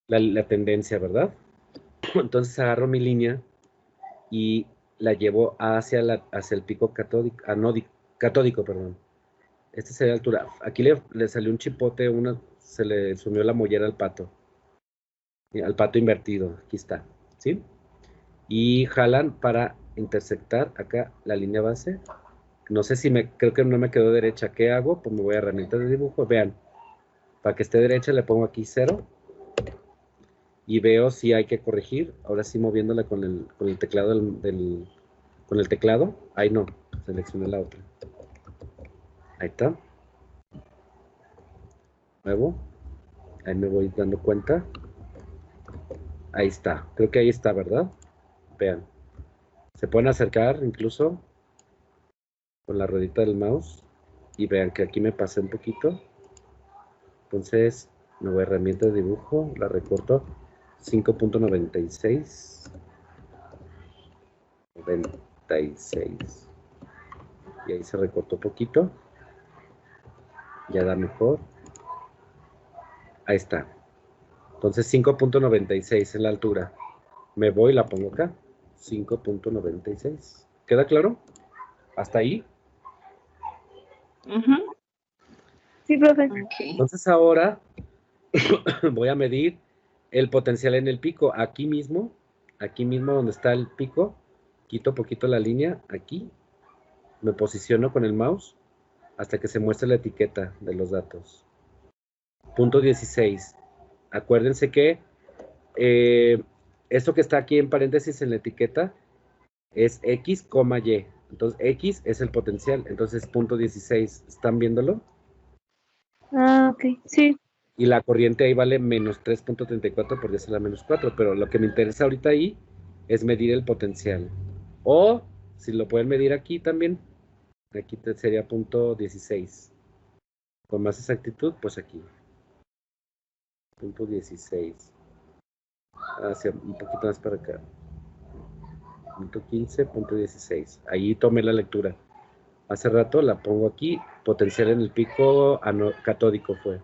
la tendencia, ¿verdad? Entonces agarro mi línea y la llevo hacia el pico catódico, perdón. Esta sería la altura. Aquí le salió un chipote, se le sumió la mollera al pato invertido. Aquí está, ¿sí? Y jalan para intersectar acá la línea base. No sé si creo que no me quedó derecha. ¿Qué hago? Pues me voy a herramientas de dibujo. Vean, para que esté derecha le pongo aquí 0 y veo si hay que corregir. Ahora sí moviéndola con el teclado con el teclado. Ahí no, seleccioné la otra. Ahí está. Nuevo. Ahí me voy dando cuenta. Ahí está. Creo que ahí está, ¿verdad? Vean. Se pueden acercar incluso con la ruedita del mouse. Y vean que aquí me pasé un poquito. Entonces me voy a herramienta de dibujo. La recorto 5.96. 96. Y ahí se recortó poquito. Ya da mejor. Ahí está. Entonces 5.96 es la altura. Me voy y la pongo acá. 5.96. ¿Queda claro? ¿Hasta ahí? Sí, profe. Entonces ahora voy a medir el potencial en el pico. Aquí mismo donde está el pico, quito poquito la línea. Aquí me posiciono con el mouse hasta que se muestre la etiqueta de los datos. Punto 16. Acuérdense que esto que está aquí en paréntesis en la etiqueta es X, Y. Entonces X es el potencial, entonces punto 16. ¿Están viéndolo? Ah, ok. Sí. Y la corriente ahí vale menos 3.34 por 10 a la menos 4, pero lo que me interesa ahorita ahí es medir el potencial. O, si lo pueden medir aquí también, aquí sería punto 16. Con más exactitud, pues aquí. Punto 16. Hacia un poquito más para acá. Punto 15, punto 16. Ahí tomé la lectura. Hace rato la pongo aquí, potencial en el pico catódico fue.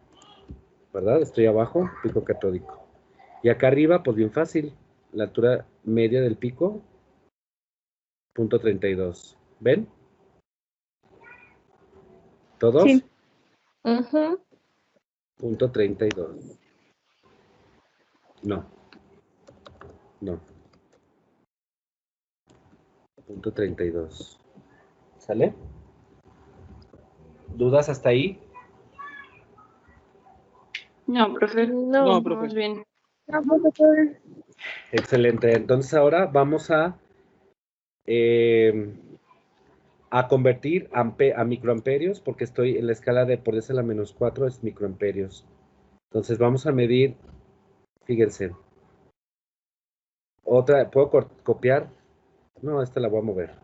¿Verdad? Estoy abajo, pico catódico. Y acá arriba, pues bien fácil. La altura media del pico, punto 32. ¿Ven? ¿Todos? Sí. Ujú. Punto 32. No. No. Punto 32. ¿Sale? ¿Dudas hasta ahí? No, profe. No. No, profe. Vamos bien. No, profe. Excelente. Entonces ahora vamos a convertir a microamperios, porque estoy en la escala de por 10 a la menos 4 es microamperios. Entonces vamos a medir, fíjense, otra, ¿puedo copiar? No, esta la voy a mover.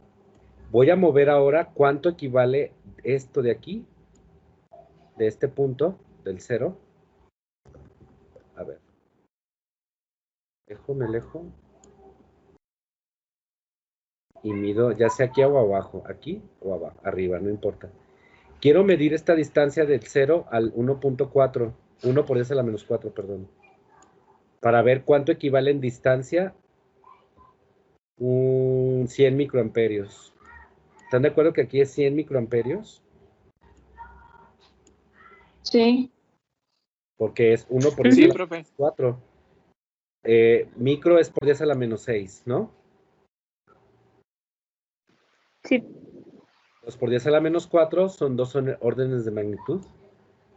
Voy a mover ahora cuánto equivale esto de aquí, de este punto, del 0. A ver. Me alejo. Y mido, ya sea aquí o abajo, aquí o abajo, arriba, no importa. Quiero medir esta distancia del 0 al 1.4, 1 por 10 a la menos 4, perdón. Para ver cuánto equivale en distancia un 100 microamperios. ¿Están de acuerdo que aquí es 100 microamperios? Sí. Porque es 1 por 10 Sí, a la profe. menos 4. Micro es por 10 a la menos 6, ¿no? Sí. 2 por 10 a la menos 4 son dos órdenes de magnitud.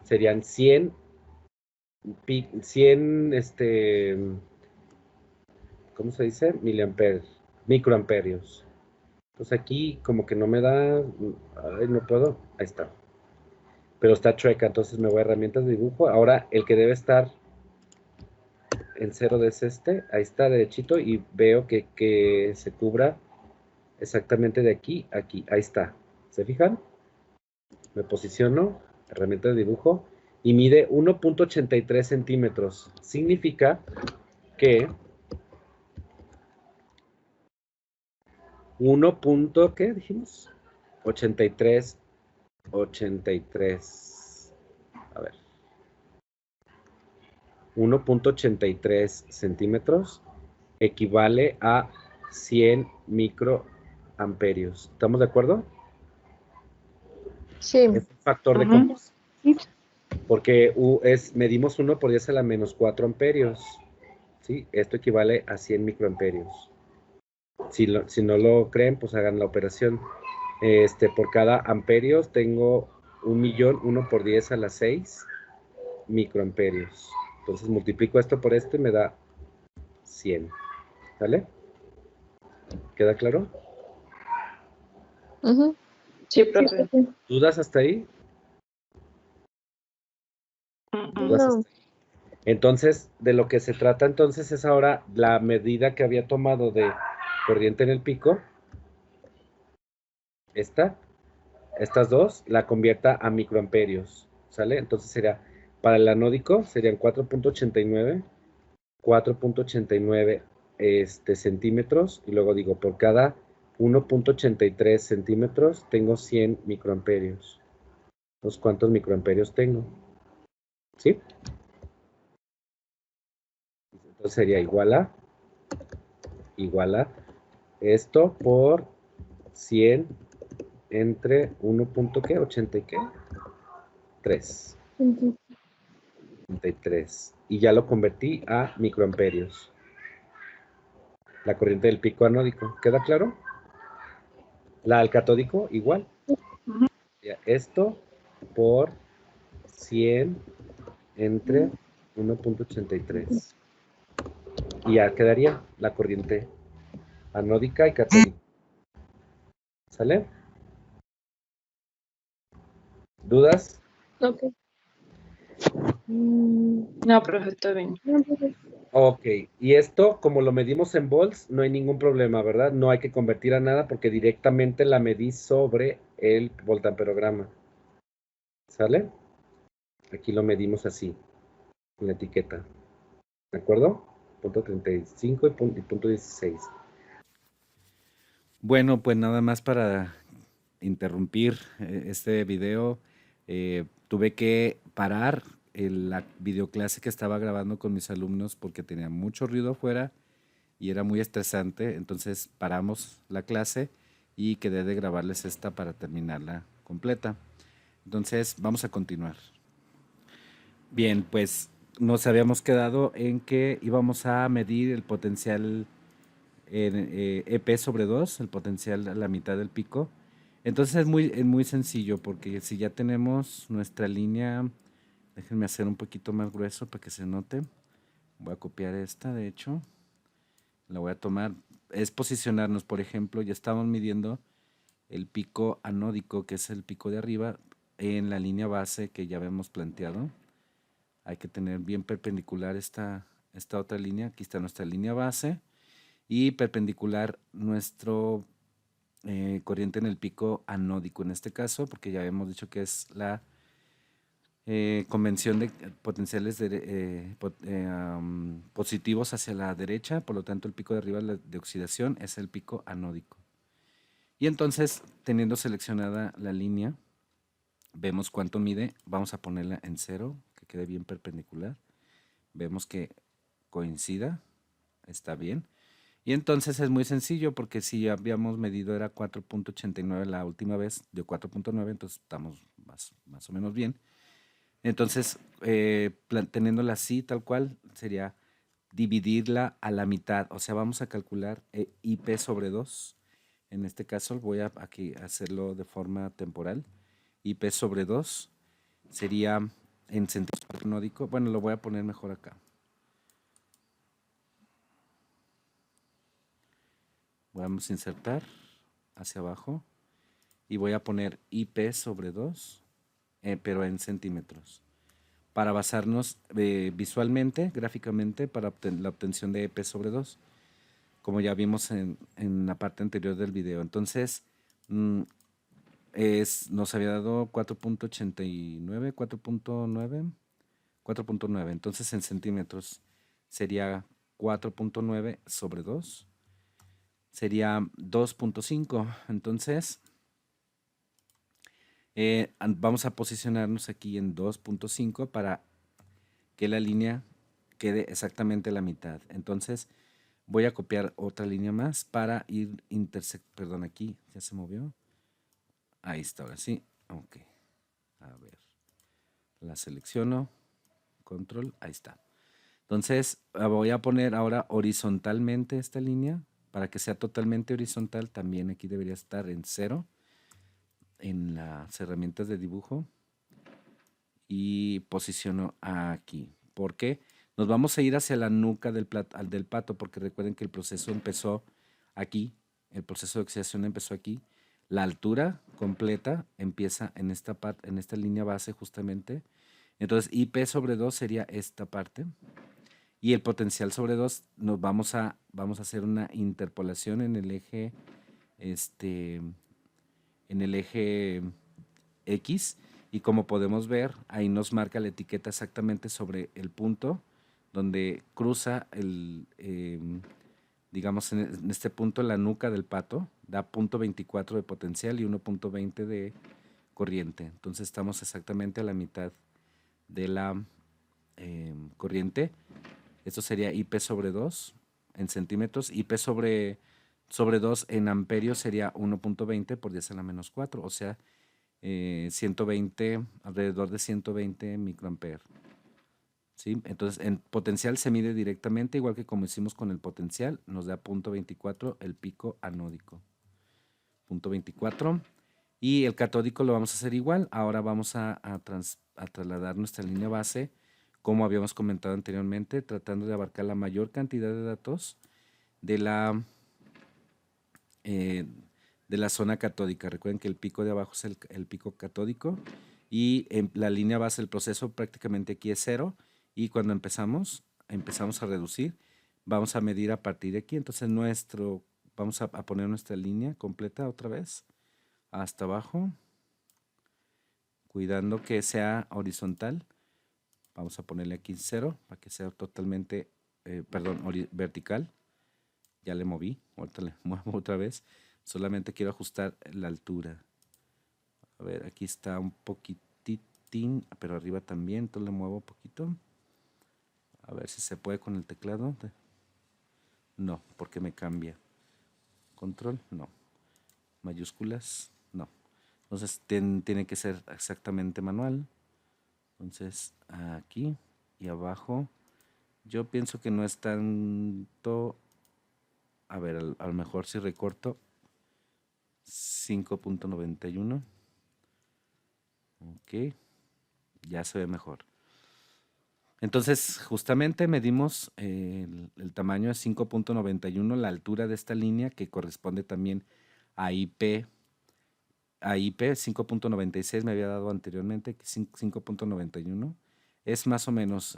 Serían 100, ¿cómo se dice? Microamperios. Entonces aquí como que no me da, ay, no puedo, ahí está. Pero está chueca, entonces me voy a herramientas de dibujo. Ahora el que debe estar en 0 es este, ahí está derechito y veo que se cubra exactamente de aquí a aquí, ahí está. ¿Se fijan? Me posiciono, herramienta de dibujo, y mide 1.83 centímetros. Significa que 1. ¿Qué dijimos? 83. A ver. 1.83 centímetros equivale a 100 microamperios. ¿Estamos de acuerdo? Sí. Es un factor de Ajá. conversión. Porque medimos 1 por 10 a la menos 4 amperios. ¿Sí? Esto equivale a 100 microamperios. Si no lo creen, pues hagan la operación. Por cada amperio tengo 1.000.000, 1 por 10 a la 6 microamperios. Entonces multiplico esto por esto y me da 100. ¿Vale? ¿Queda claro? Ujú. Sí, profe. ¿Dudas hasta ahí? ¿Dudas No. hasta ahí? Entonces, de lo que se trata entonces es ahora la medida que había tomado de corriente en el pico, estas dos, la convierta a microamperios, ¿sale? Entonces sería, para el anódico serían 4.89 centímetros, y luego digo, por cada 1.83 centímetros tengo 100 microamperios. Entonces, ¿cuántos microamperios tengo? ¿Sí? Entonces sería igual a esto por 100 entre 1.80 y qué? 3. 33. Y ya lo convertí a microamperios. La corriente del pico anódico. ¿Queda claro? La del catódico, igual. Ujú. Esto por 100 entre 1.83. Y ya quedaría la corriente anódica y catódica. ¿Sale? ¿Dudas? Ok. No, profe, está bien. Ok, y esto, como lo medimos en volts, no hay ningún problema, ¿verdad? No hay que convertir a nada porque directamente la medí sobre el voltamperograma. ¿Sale? Aquí lo medimos así, en la etiqueta. ¿De acuerdo? Punto 35 y punto 16. Bueno, pues nada más para interrumpir este video. Tuve que parar la videoclase que estaba grabando con mis alumnos porque tenía mucho ruido afuera y era muy estresante. Entonces paramos la clase y quedé de grabarles esta para terminarla completa. Entonces vamos a continuar. Bien, pues nos habíamos quedado en que íbamos a medir el potencial en EP sobre 2, el potencial a la mitad del pico. Entonces es muy sencillo porque si ya tenemos nuestra línea, déjenme hacer un poquito más grueso para que se note. Voy a copiar esta, de hecho. La voy a tomar. Es posicionarnos, por ejemplo, ya estamos midiendo el pico anódico, que es el pico de arriba, en la línea base que ya habíamos planteado. Hay que tener bien perpendicular esta otra línea. Aquí está nuestra línea base y perpendicular nuestro corriente en el pico anódico en este caso, porque ya habíamos dicho que es la convención de potenciales positivos hacia la derecha, por lo tanto el pico de arriba de oxidación es el pico anódico. Y entonces, teniendo seleccionada la línea, vemos cuánto mide, vamos a ponerla en 0, que quede bien perpendicular. Vemos que coincida, está bien. Y entonces es muy sencillo porque si habíamos medido era 4.89 la última vez, de 4.9, entonces estamos más o menos bien. Entonces, teniéndola así, tal cual, sería dividirla a la mitad. O sea, vamos a calcular IP sobre 2. En este caso voy a aquí hacerlo de forma temporal. IP sobre 2 sería en sentido anódico. Bueno, lo voy a poner mejor acá. Vamos a insertar hacia abajo y voy a poner IP sobre 2, pero en centímetros, para basarnos visualmente, gráficamente, para la obtención de EP sobre 2, como ya vimos en la parte anterior del video. Entonces, nos había dado 4.89, 4.9. Entonces en centímetros sería 4.9 sobre 2. Sería 2.5. Entonces vamos a posicionarnos aquí en 2.5 para que la línea quede exactamente a la mitad. Entonces voy a copiar otra línea más para ir perdón, aquí ya se movió. Ahí está, ahora sí. Ok. A ver. La selecciono. Control. Ahí está. Entonces voy a poner ahora horizontalmente esta línea. Para que sea totalmente horizontal, también aquí debería estar en 0 en las herramientas de dibujo. Y posiciono aquí. ¿Por qué? Nos vamos a ir hacia la nuca del pato, porque recuerden que el proceso empezó aquí. El proceso de oxidación empezó aquí. La altura completa empieza en esta parte, en esta línea base justamente. Entonces, IP sobre 2 sería esta parte. Y el potencial sobre 2 nos vamos a hacer una interpolación en el eje X, y como podemos ver, ahí nos marca la etiqueta exactamente sobre el punto donde cruza digamos en este punto la nuca del pato, da 0.24 de potencial y 1.20 de corriente. Entonces estamos exactamente a la mitad de la corriente. Esto sería IP sobre 2 en centímetros. IP sobre 2 en amperios sería 1.20 por 10 a la menos 4, o sea, 120, alrededor de 120 microamperes. ¿Sí? Entonces, en potencial se mide directamente, igual que como hicimos con el potencial, nos da 0.24 el pico anódico. 0.24. Y el catódico lo vamos a hacer igual. Ahora vamos a trasladar nuestra línea base, como habíamos comentado anteriormente, tratando de abarcar la mayor cantidad de datos de la zona catódica. Recuerden que el pico de abajo es el pico catódico y en la línea base del proceso prácticamente aquí es 0, y cuando empezamos a reducir, vamos a medir a partir de aquí. Entonces vamos a poner nuestra línea completa otra vez hasta abajo, cuidando que sea horizontal. Vamos a ponerle aquí 0 para que sea totalmente, vertical. Ya le moví, ahorita le muevo otra vez. Solamente quiero ajustar la altura. A ver, aquí está un poquitín, pero arriba también, entonces le muevo un poquito. A ver si se puede con el teclado. No, porque me cambia. Control, no. Mayúsculas, no. Entonces tiene que ser exactamente manual. Entonces aquí y abajo. Yo pienso que no es tanto. A ver, a lo mejor si recorto 5.91. Ok, ya se ve mejor. Entonces, justamente medimos el tamaño de 5.91, la altura de esta línea que corresponde también a IP. A IP 5.96 me había dado anteriormente, 5.91. Es más o menos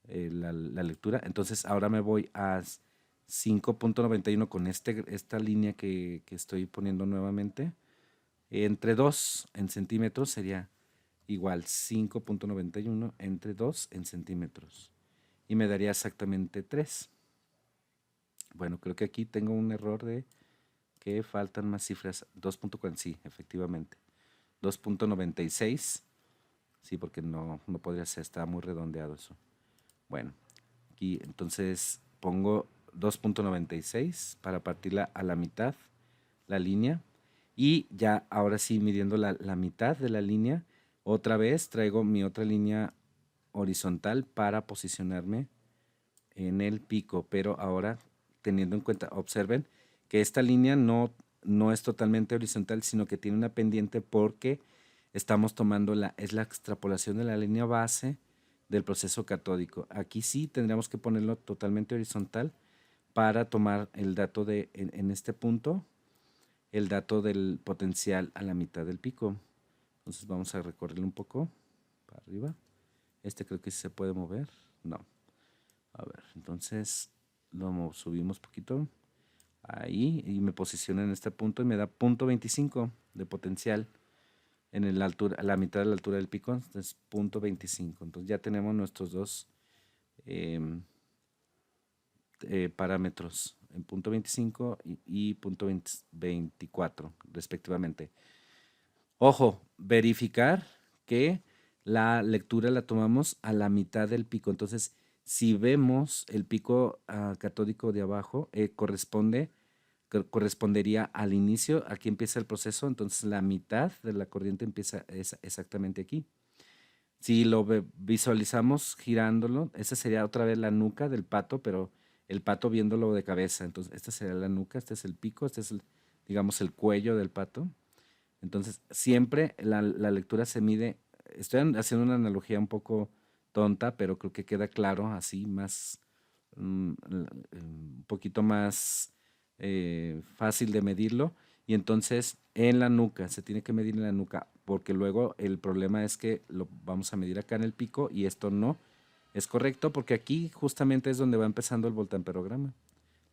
la lectura. Entonces, ahora me voy a 5.91 con esta línea que estoy poniendo nuevamente. Entre 2 en centímetros sería igual 5.91 entre 2 en centímetros. Y me daría exactamente 3. Bueno, creo que aquí tengo un error de que faltan más cifras. 2.40, sí, efectivamente. 2.96. Sí, porque no podría ser, está muy redondeado eso. Bueno, aquí entonces pongo 2.96 para partirla a la mitad, la línea. Y ya ahora sí, midiendo la mitad de la línea, otra vez traigo mi otra línea horizontal para posicionarme en el pico, pero ahora teniendo en cuenta, observen que esta línea no es totalmente horizontal, sino que tiene una pendiente porque estamos tomando la extrapolación de la línea base del proceso catódico. Aquí sí tendríamos que ponerlo totalmente horizontal para tomar el dato en este punto, el dato del potencial a la mitad del pico. Entonces vamos a recorrerlo un poco para arriba. Creo que sí se puede mover. No. A ver, entonces lo subimos poquito. ahí, y me posiciono en este punto y me da punto 25 de potencial en el altura, a la mitad de la altura del pico, entonces punto 25. Entonces ya tenemos nuestros dos em, parámetros en punto 25 y punto 24 respectivamente. Ojo, verificar que la lectura la tomamos a la mitad del pico. Entonces, si vemos el pico catódico de abajo, correspondería al inicio, aquí empieza el proceso, entonces la mitad de la corriente empieza exactamente aquí. Si lo visualizamos girándolo, esa sería otra vez la nuca del pato, pero el pato viéndolo de cabeza. Entonces, esta sería la nuca, este es el pico, este es digamos, el cuello del pato. Entonces, siempre la lectura se mide, estoy haciendo una analogía un poco tonta, pero creo que queda claro así, más, un poquito más fácil de medirlo. Y entonces, en la nuca, se tiene que medir en la nuca, porque luego el problema es que lo vamos a medir acá en el pico y esto no es correcto, porque aquí justamente es donde va empezando el voltamperograma.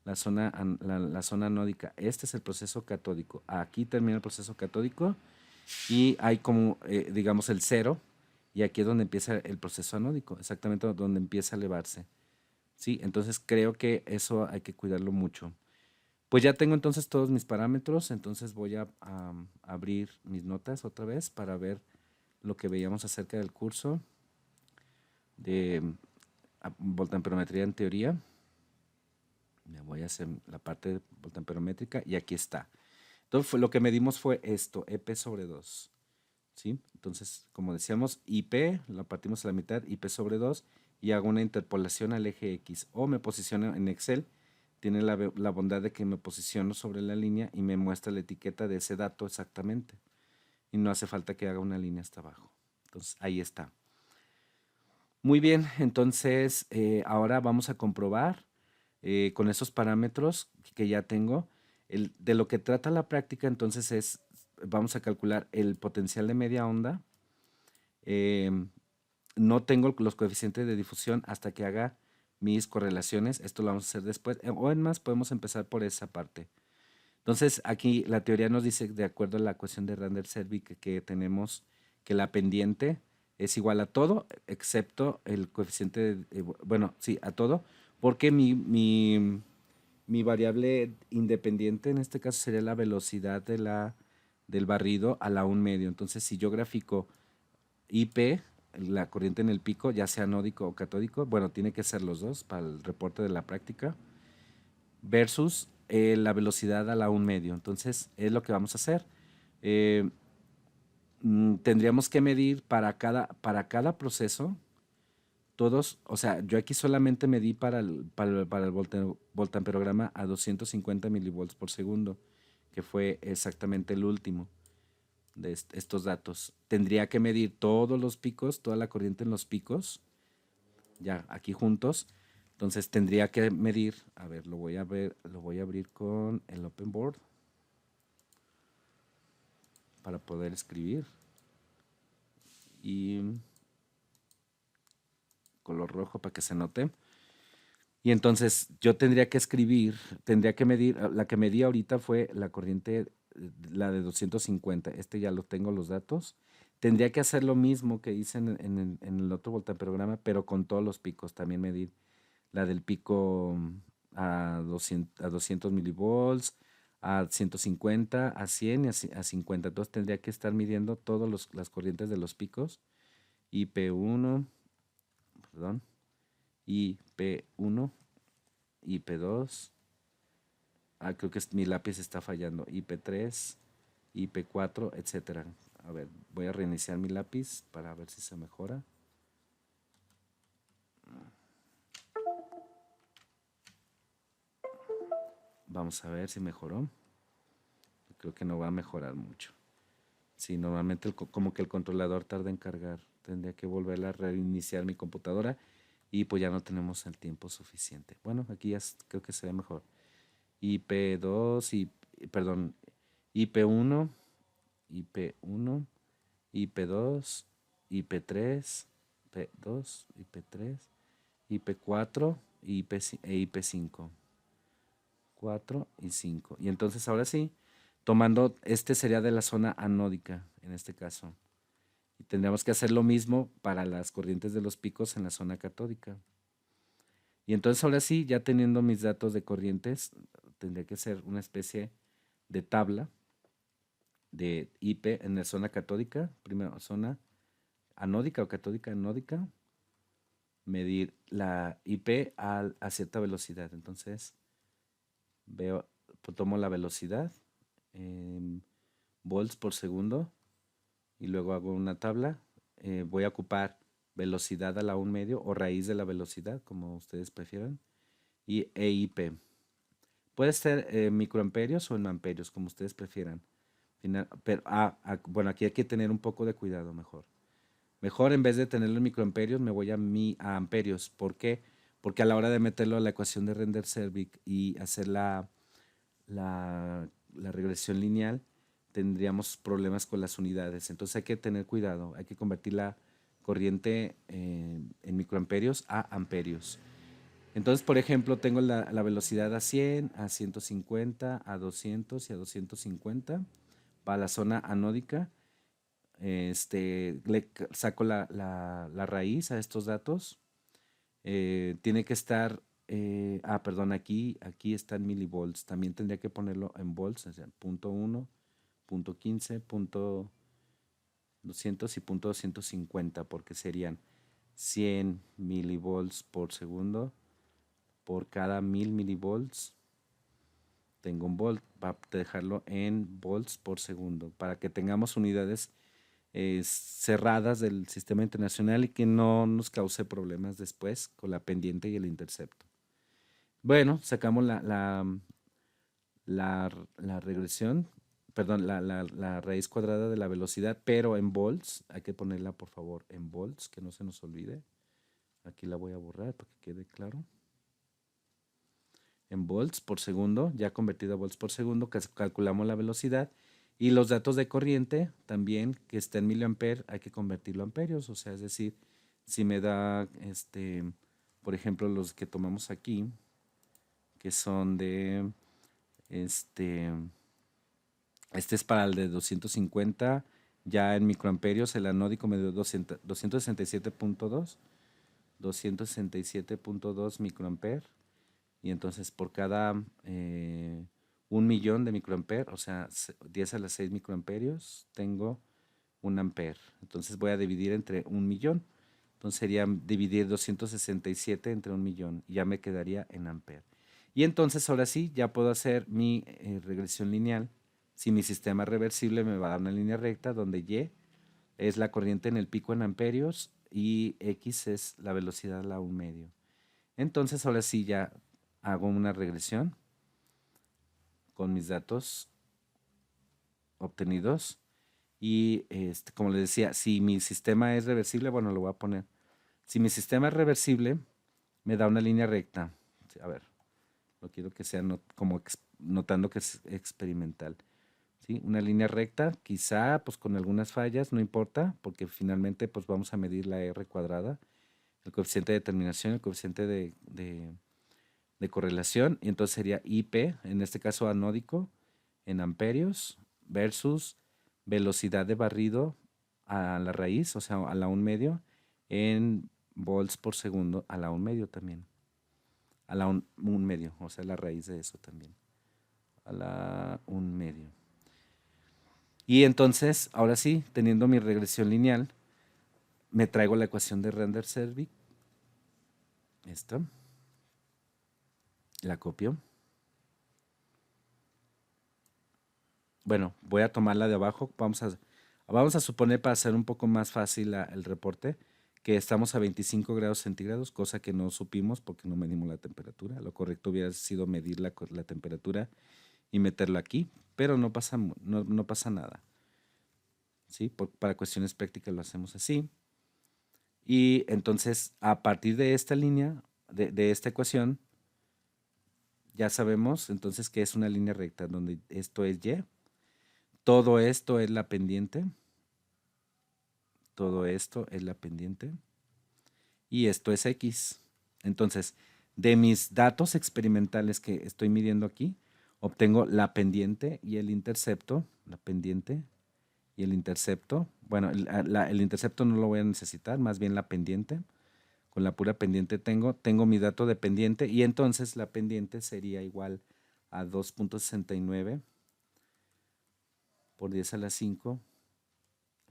La zona anódica. Este es el proceso catódico. Aquí termina el proceso catódico y hay como, digamos, el cero, y aquí es donde empieza el proceso anódico, exactamente donde empieza a elevarse. ¿Sí? Entonces creo que eso hay que cuidarlo mucho. Pues ya tengo entonces todos mis parámetros, entonces voy a abrir mis notas otra vez para ver lo que veíamos acerca del curso de voltamperometría en teoría. Me voy a hacer la parte voltamperométrica y aquí está. Entonces lo que medimos fue esto, EP sobre 2. ¿Sí? Entonces, como decíamos, IP, la partimos a la mitad, IP sobre 2, y hago una interpolación al eje X. O me posiciono en Excel, tiene la bondad de que me posiciono sobre la línea y me muestra la etiqueta de ese dato exactamente. Y no hace falta que haga una línea hasta abajo. Entonces, ahí está. Muy bien, entonces ahora vamos a comprobar con esos parámetros que ya tengo. De lo que trata la práctica entonces vamos a calcular el potencial de media onda. No tengo los coeficientes de difusión hasta que haga mis correlaciones. Esto lo vamos a hacer después. O en más podemos empezar por esa parte. Entonces aquí la teoría nos dice, de acuerdo a la ecuación de Randall-Servik, que tenemos que la pendiente es igual a todo, excepto el coeficiente, bueno, sí, a todo, porque mi variable independiente en este caso sería la velocidad del barrido a la 1/2. Entonces, si yo grafico IP, la corriente en el pico, ya sea anódico o catódico, bueno, tiene que ser los dos para el reporte de la práctica, versus la velocidad a la 1/2. Entonces, es lo que vamos a hacer. Tendríamos que medir para cada proceso todos, o sea, yo aquí solamente medí para el voltamperograma a 250 milivolts por segundo, que fue exactamente el último de estos datos. Tendría que medir todos los picos, toda la corriente en los picos, ya aquí juntos. Entonces tendría que medir, a ver, lo voy a abrir con el Open Board para poder escribir. Y color rojo para que se note. Y entonces yo tendría que medir, la que medí ahorita fue la corriente, la de 250. Ya lo tengo los datos. Tendría que hacer lo mismo que hice en el otro voltamperograma, pero con todos los picos. También medir la del pico a 200 milivolts, a 150, a 100 y a 50. Entonces tendría que estar midiendo todas las corrientes de los picos. IP1, perdón, IP1, IP2, creo que mi lápiz está fallando, IP3, IP4, etcétera. A ver, voy a reiniciar mi lápiz para ver si se mejora. Vamos a ver si mejoró. Creo que no va a mejorar mucho. Sí, normalmente como que el controlador tarda en cargar. Tendría que volver a reiniciar mi computadora y pues ya no tenemos el tiempo suficiente. Bueno, aquí ya creo que se ve mejor. IP2, perdón, IP1, IP1, IP2, IP3, IP2, IP3, IP4 e IP5. 4 y 5. Y entonces ahora sí, tomando, este sería de la zona anódica en este caso. Y tendríamos que hacer lo mismo para las corrientes de los picos en la zona catódica. Y entonces ahora sí, ya teniendo mis datos de corrientes, tendría que ser una especie de tabla de IP en la zona catódica, primero zona anódica o catódica anódica, medir la IP a cierta velocidad. Entonces veo, tomo la velocidad en volts por segundo y luego hago una tabla. Voy a ocupar velocidad a la 1 medio o raíz de la velocidad, como ustedes prefieran, y EIP. Puede ser microamperios o en amperios, como ustedes prefieran. Pero, bueno, aquí hay que tener un poco de cuidado mejor. Mejor en vez de tenerlo en microamperios, me voy a amperios. ¿Por qué? Porque a la hora de meterlo a la ecuación de Renderer-Servik y hacer la regresión lineal, tendríamos problemas con las unidades. Entonces hay que tener cuidado, hay que convertir la corriente en microamperios a amperios. Entonces, por ejemplo, tengo la velocidad a 100, a 150, a 200 y a 250 para la zona anódica. Saco la raíz a estos datos. Tiene que estar, perdón, aquí está en milivolts. También tendría que ponerlo en volts, o sea, punto 1, punto 15, punto 200 y punto 250, porque serían 100 milivolts por segundo por cada 1000 milivolts. Tengo un volt, va a dejarlo en volts por segundo, para que tengamos unidades cerradas del sistema internacional y que no nos cause problemas después con la pendiente y el intercepto. Bueno, sacamos la regresión, perdón, la raíz cuadrada de la velocidad, pero en volts. Hay que ponerla, por favor, en volts, que no se nos olvide. Aquí la voy a borrar para que quede claro. En volts por segundo, ya convertido a volts por segundo, calculamos la velocidad. Y los datos de corriente también, que está en miliamper, hay que convertirlo a amperios. O sea, es decir, si me da, por ejemplo, los que tomamos aquí, que son de, este es para el de 250, ya en microamperios, el anódico me dio 267.2, 267.2 microamper. Y entonces por cada 1.000.000 de microamper, o sea, 10 a la 6 microamperios, tengo 1 amper. Entonces voy a dividir entre 1.000.000. Entonces sería dividir 267 entre 1.000.000 y ya me quedaría en amper. Y entonces ahora sí, ya puedo hacer mi regresión lineal. Si mi sistema es reversible, me va a dar una línea recta donde Y es la corriente en el pico en amperios y X es la velocidad a la 1 medio. Entonces ahora sí ya hago una regresión con mis datos obtenidos y como les decía, si mi sistema es reversible, bueno, lo voy a poner. Si mi sistema es reversible, me da una línea recta. A ver, lo quiero que sea como notando que es experimental. ¿Sí? Una línea recta, quizá pues con algunas fallas, no importa, porque finalmente pues vamos a medir la R cuadrada, el coeficiente de determinación, el coeficiente de correlación, y entonces sería IP, en este caso anódico, en amperios, versus velocidad de barrido a la raíz, o sea, a la 1 medio, en volts por segundo a la 1 medio también. A la 1 medio, o sea, la raíz de eso también. A la 1 medio. Y entonces, ahora sí, teniendo mi regresión lineal, me traigo la ecuación de Renderer-Servik. Esta. La copio. Bueno, voy a tomar la de abajo. Vamos a suponer, para hacer un poco más fácil el reporte, que estamos a 25 grados centígrados, cosa que no supimos porque no medimos la temperatura. Lo correcto hubiera sido medir la temperatura y meterlo aquí, pero no pasa nada. ¿Sí? Para cuestiones prácticas lo hacemos así. Y entonces, a partir de esta línea, de esta ecuación, ya sabemos entonces que es una línea recta donde esto es Y. Todo esto es la pendiente. Todo esto es la pendiente. Y esto es X. Entonces, de mis datos experimentales que estoy midiendo aquí, obtengo la pendiente y el intercepto, la pendiente y el intercepto. Bueno, el intercepto no lo voy a necesitar, más bien la pendiente. Con la pura pendiente tengo mi dato de pendiente y entonces la pendiente sería igual a 2.69 por 10 a la 5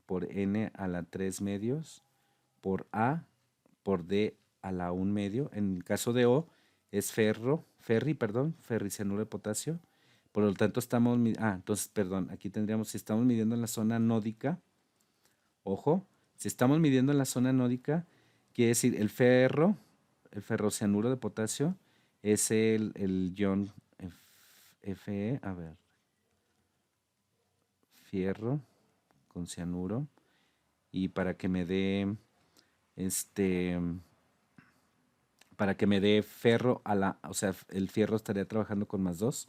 por n a la 3 medios por A por D a la 1 medio. En el caso de O es ferricianuro de potasio. Por lo tanto entonces, perdón, aquí tendríamos, si estamos midiendo en la zona anódica, ojo, si estamos midiendo en la zona anódica, quiere decir el ferrocianuro de potasio es el ion Fe, a ver, fierro con cianuro, y para que me dé ferro o sea, el fierro estaría trabajando con +2.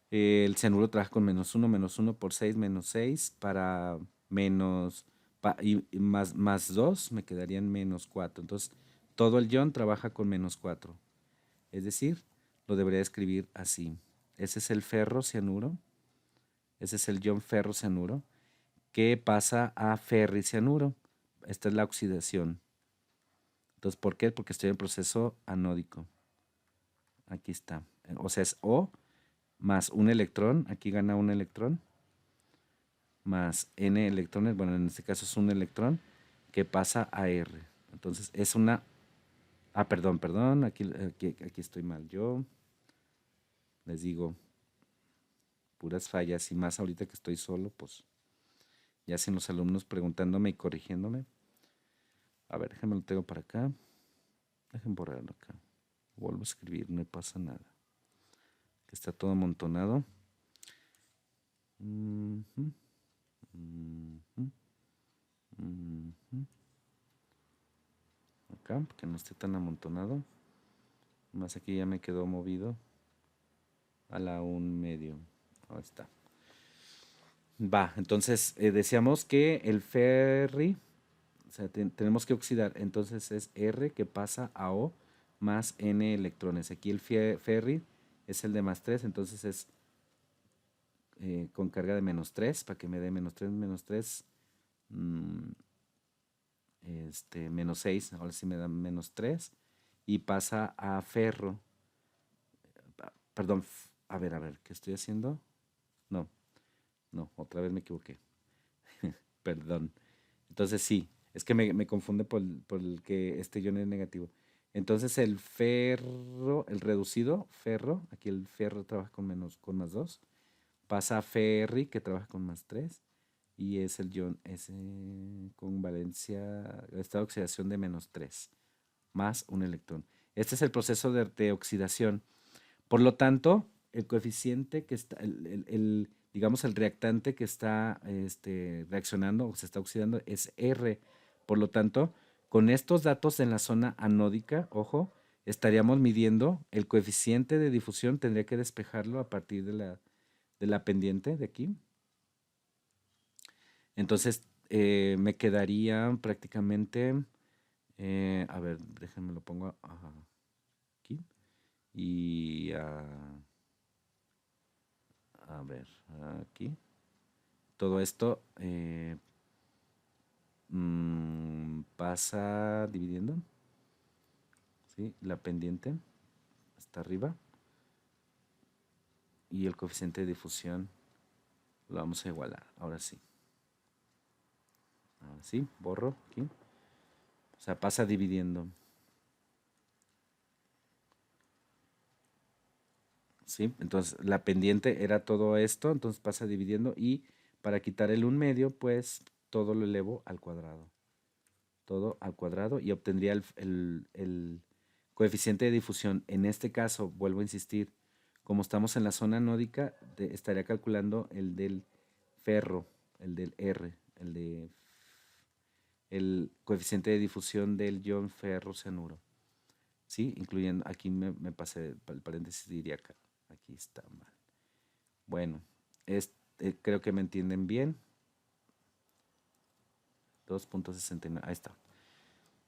El cianuro trabaja con -1 por 6 -6 para y más 2 me quedarían -4. Entonces, todo el ion trabaja con -4. Es decir, lo debería escribir así. Ese es el ferrocianuro. Ese es el ion ferrocianuro que pasa a ferricianuro. Esta es la oxidación. Entonces, ¿por qué? Porque estoy en proceso anódico. Aquí está. O sea, es O más un electrón. Aquí gana un electrón. Más N electrones. Bueno, en este caso es un electrón que pasa a R. Entonces, es una... perdón. Aquí estoy mal. Yo les digo puras fallas. Y más ahorita que estoy solo, pues ya sin los alumnos preguntándome y corrigiéndome. A ver, déjenme lo tengo para acá. Dejen borrarlo acá. Vuelvo a escribir, no pasa nada. Que está todo amontonado. Acá, que no esté tan amontonado. Más aquí ya me quedó movido a la 1 medio. Ahí está. Va, entonces decíamos que el ferri, o sea, tenemos que oxidar. Entonces es R que pasa a O más N electrones. Aquí el ferri es el de +3, entonces es con carga de -3, para que me dé -3, -3, -6, ahora sí me da -3, y pasa a ferro. Perdón, a ver, ¿qué estoy haciendo? No, otra vez me equivoqué. Perdón. Entonces sí, es que me confunde por el que este ion es negativo. Entonces el ferro, el reducido ferro, aquí el ferro trabaja con +2, pasa a ferri que trabaja con +3 y es el ion S con valencia, estado de oxidación de -3, más un electrón. Este es el proceso de oxidación. Por lo tanto, el coeficiente que está, digamos, el reactante que está reaccionando o se está oxidando es R. Por lo tanto, con estos datos en la zona anódica, ojo, estaríamos midiendo el coeficiente de difusión, tendría que despejarlo a partir de la pendiente de aquí. Entonces, me quedaría prácticamente, a ver, déjenme lo pongo aquí. Y a ver, aquí. Todo esto pasa dividiendo. ¿Sí? La pendiente está arriba. Y el coeficiente de difusión lo vamos a igualar. Ahora sí. Ahora sí, borro aquí. O sea, pasa dividiendo. ¿Sí? Entonces, la pendiente era todo esto, entonces pasa dividiendo y para quitar el 1 medio, pues todo lo elevo al cuadrado. Todo al cuadrado y obtendría el coeficiente de difusión. En este caso, vuelvo a insistir, como estamos en la zona anódica, estaría calculando el del ferro, el del R, el coeficiente de difusión del ion ferro-cianuro. ¿Sí? Incluyendo, aquí me pasé el paréntesis, diría acá. Aquí está mal. Bueno, creo que me entienden bien. 2.69, ahí está.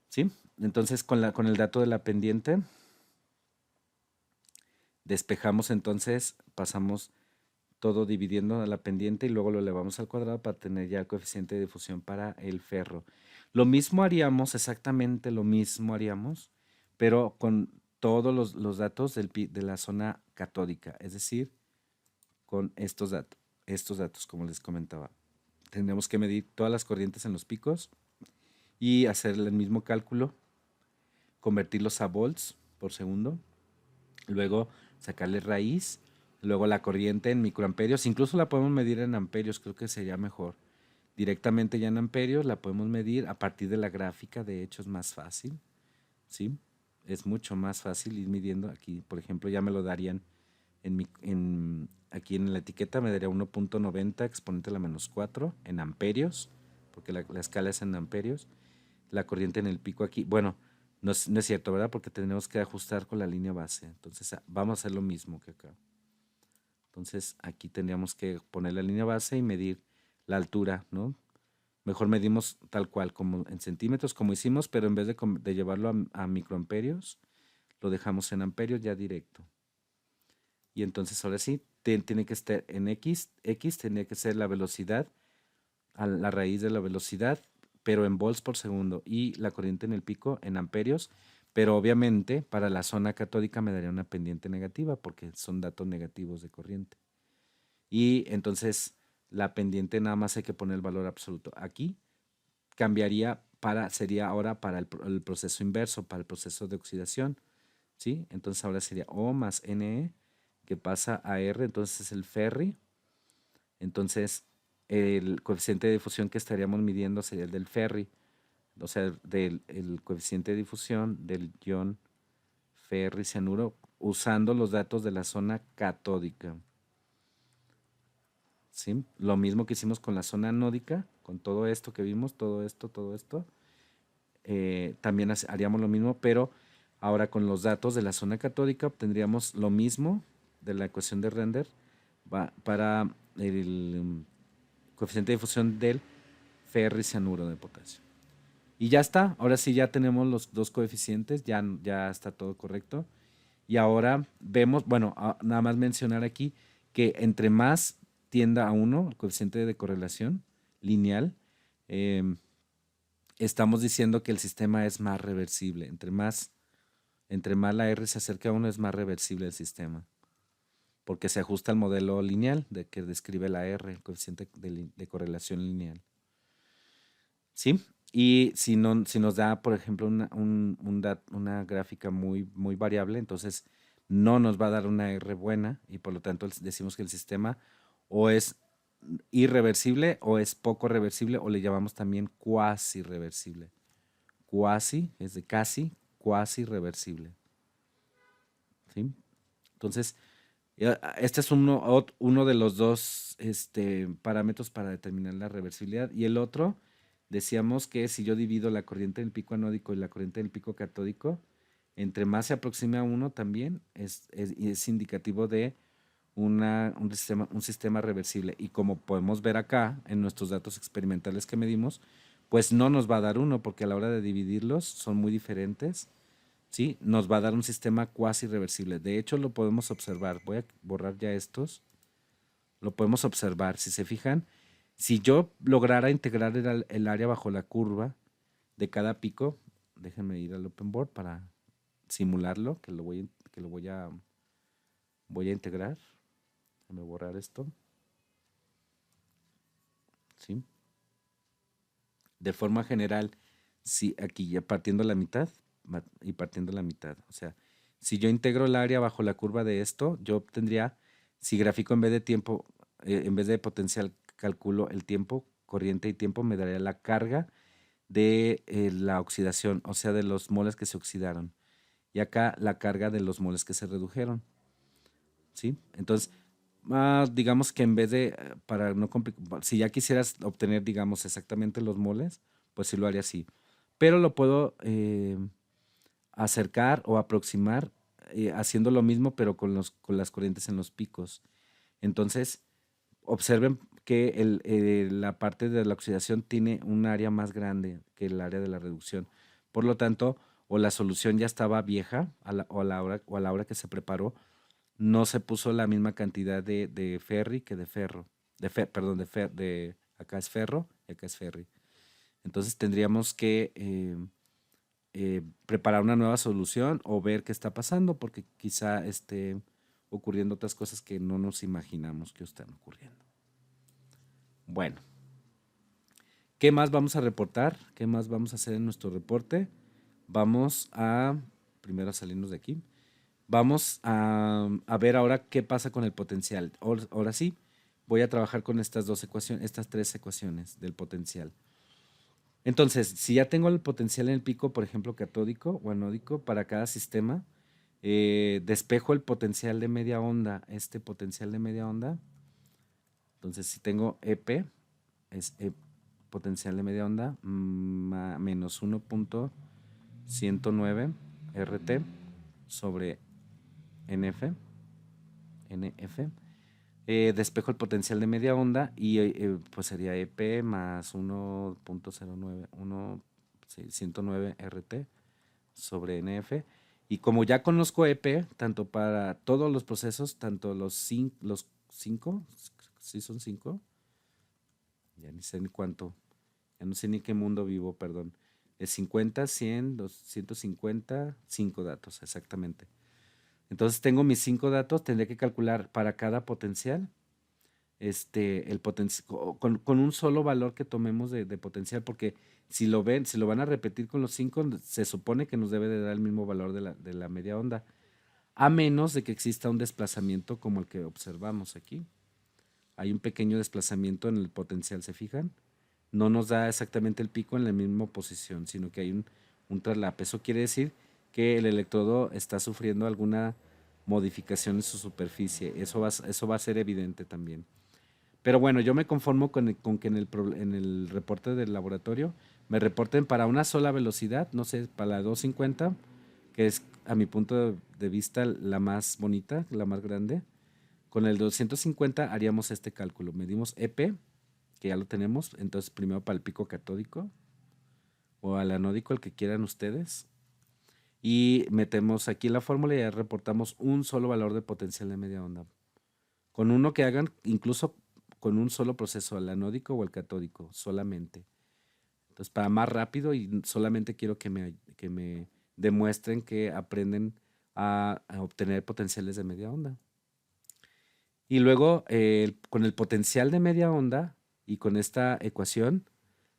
¿Sí? Entonces, con el dato de la pendiente, Despejamos entonces, pasamos todo dividiendo a la pendiente y luego lo elevamos al cuadrado para tener ya el coeficiente de difusión para el ferro. Lo mismo haríamos, exactamente lo mismo haríamos, pero con todos los datos de la zona catódica, es decir, con estos datos, como les comentaba. Tendremos que medir todas las corrientes en los picos y hacer el mismo cálculo, convertirlos a volts por segundo, luego sacarle raíz, luego la corriente en microamperios, incluso la podemos medir en amperios, creo que sería mejor. Directamente ya en amperios la podemos medir a partir de la gráfica, de hecho es más fácil, ¿sí? Es mucho más fácil ir midiendo aquí, por ejemplo, ya me lo darían aquí en la etiqueta, me daría 1.90 exponente a la menos 4 en amperios, porque la escala es en amperios. La corriente en el pico aquí, bueno, no es cierto, ¿verdad? Porque tenemos que ajustar con la línea base. Entonces vamos a hacer lo mismo que acá. Entonces aquí tendríamos que poner la línea base y medir la altura, ¿no? Mejor medimos tal cual, como en centímetros, como hicimos, pero en vez de llevarlo a microamperios, lo dejamos en amperios ya directo. Y entonces ahora sí, tiene que estar en X tenía que ser la velocidad, a la raíz de la velocidad, pero en volts por segundo, y la corriente en el pico en amperios, pero obviamente para la zona catódica me daría una pendiente negativa porque son datos negativos de corriente. Y entonces la pendiente nada más hay que poner el valor absoluto. Aquí cambiaría sería ahora para el proceso inverso, para el proceso de oxidación, ¿sí? Entonces ahora sería O más NE, que pasa a R, entonces es el ferri. Entonces el coeficiente de difusión que estaríamos midiendo sería el del ferri, o sea, el coeficiente de difusión del ion ferri cianuro usando los datos de la zona catódica. ¿Sí? Lo mismo que hicimos con la zona anódica, con todo esto que vimos, todo esto, también haríamos lo mismo, pero ahora con los datos de la zona catódica obtendríamos lo mismo de la ecuación de Render para el coeficiente de difusión del ferricianuro de potasio. Y ya está, ahora sí ya tenemos los dos coeficientes, ya está todo correcto. Y ahora vemos, bueno, nada más mencionar aquí que entre más tienda a 1, el coeficiente de correlación lineal, estamos diciendo que el sistema es más reversible. Entre más la R se acerca a 1, es más reversible el sistema, porque se ajusta al modelo lineal que describe la R, el coeficiente de correlación lineal. ¿Sí? Y si nos da, por ejemplo, una gráfica muy variable, entonces no nos va a dar una R buena y por lo tanto decimos que el sistema o es irreversible o es poco reversible o le llamamos también cuasi reversible. Cuasi es de casi, cuasi reversible. ¿Sí? Entonces, este es uno de los dos parámetros para determinar la reversibilidad. Y el otro, decíamos que si yo divido la corriente del pico anódico y la corriente del pico catódico, entre más se aproxime a uno también es indicativo de un sistema reversible. Y como podemos ver acá en nuestros datos experimentales que medimos, pues no nos va a dar uno porque a la hora de dividirlos son muy diferentes. ¿Sí? Nos va a dar un sistema cuasi reversible. De hecho, lo podemos observar. Voy a borrar ya estos. Lo podemos observar. Si se fijan, si yo lograra integrar el área bajo la curva de cada pico, déjenme ir al Open Board para simularlo, que lo voy a integrar. Déjenme borrar esto. ¿Sí? De forma general, si aquí ya partiendo la mitad, y partiendo la mitad. O sea, si yo integro el área bajo la curva de esto, yo obtendría, si grafico en vez de tiempo, en vez de potencial, calculo el tiempo, corriente y tiempo, me daría la carga de la oxidación, o sea, de los moles que se oxidaron. Y acá la carga de los moles que se redujeron. ¿Sí? Entonces, digamos que en vez de, para no complicar, si ya quisieras obtener, digamos, exactamente los moles, pues sí lo haría así. Pero lo puedo acercar o aproximar haciendo lo mismo, pero con las corrientes en los picos. Entonces, observen que la parte de la oxidación tiene un área más grande que el área de la reducción. Por lo tanto, o la solución ya estaba vieja a la hora que se preparó, no se puso la misma cantidad de ferri que de ferro. Perdón, acá es ferro y acá es ferri. Entonces tendríamos que preparar una nueva solución o ver qué está pasando, porque quizá esté ocurriendo otras cosas que no nos imaginamos que están ocurriendo. Bueno, ¿qué más vamos a reportar? ¿Qué más vamos a hacer en nuestro reporte? Vamos a, primero a salirnos de aquí, vamos a ver ahora qué pasa con el potencial. Ahora sí, voy a trabajar con estas tres ecuaciones del potencial. Entonces, si ya tengo el potencial en el pico, por ejemplo, catódico o anódico, para cada sistema, despejo el potencial de media onda, este potencial de media onda. Entonces, si tengo EP, es potencial de media onda, menos 1.109 RT sobre NF. Despejo el potencial de media onda y pues sería EP más 1.09 RT sobre NF. Y como ya conozco EP, tanto para todos los procesos, tanto los cinco, ¿sí son 5? Ya ni sé ni cuánto, ya no sé ni qué mundo vivo, perdón. Es 50, 100, 250, 5 datos, exactamente. Entonces tengo mis 5 datos, tendré que calcular para cada potencial el con un solo valor que tomemos de potencial, porque si lo van a repetir con los 5, se supone que nos debe de dar el mismo valor de la media onda, a menos de que exista un desplazamiento como el que observamos aquí. Hay un pequeño desplazamiento en el potencial, ¿se fijan? No nos da exactamente el pico en la misma posición, sino que hay un traslape. Eso quiere decir que el electrodo está sufriendo alguna modificación en su superficie. Eso va a ser evidente también. Pero bueno, yo me conformo con que en el reporte del laboratorio me reporten para una sola velocidad, no sé, para la 250, que es a mi punto de vista la más bonita, la más grande. Con el 250 haríamos este cálculo. Medimos EP, que ya lo tenemos, entonces primero para el pico catódico o al anódico, el que quieran ustedes. Y metemos aquí la fórmula y ya reportamos un solo valor de potencial de media onda. Con uno que hagan, incluso con un solo proceso, el anódico o el catódico, solamente. Entonces, para más rápido y solamente quiero que me demuestren que aprenden a obtener potenciales de media onda. Y luego, con el potencial de media onda y con esta ecuación,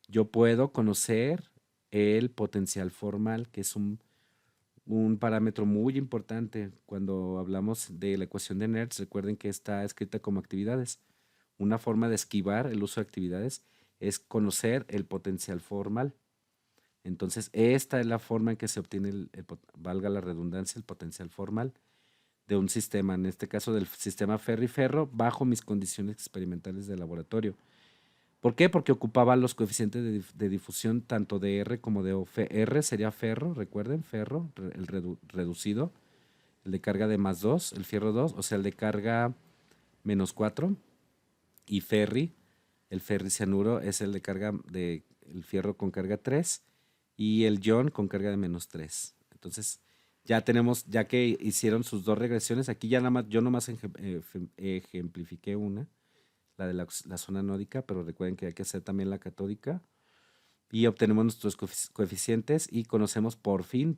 yo puedo conocer el potencial formal, que es un parámetro muy importante cuando hablamos de la ecuación de Nernst. Recuerden que está escrita como actividades. Una forma de esquivar el uso de actividades es conocer el potencial formal. Entonces, esta es la forma en que se obtiene, valga la redundancia, el potencial formal de un sistema, en este caso del sistema Ferri-Ferro, bajo mis condiciones experimentales de laboratorio. ¿Por qué? Porque ocupaba los coeficientes de difusión tanto de R como de O. R sería ferro, recuerden, ferro, el reducido, el de carga de más 2, el fierro 2, o sea, el de carga menos 4, y ferri, el ferricianuro es el de carga el fierro con carga 3 y el ion con carga de menos 3. Entonces, ya que hicieron sus dos regresiones, aquí ya yo nomás ejemplifiqué una, la de la zona anódica, pero recuerden que hay que hacer también la catódica. Y obtenemos nuestros coeficientes y conocemos por fin,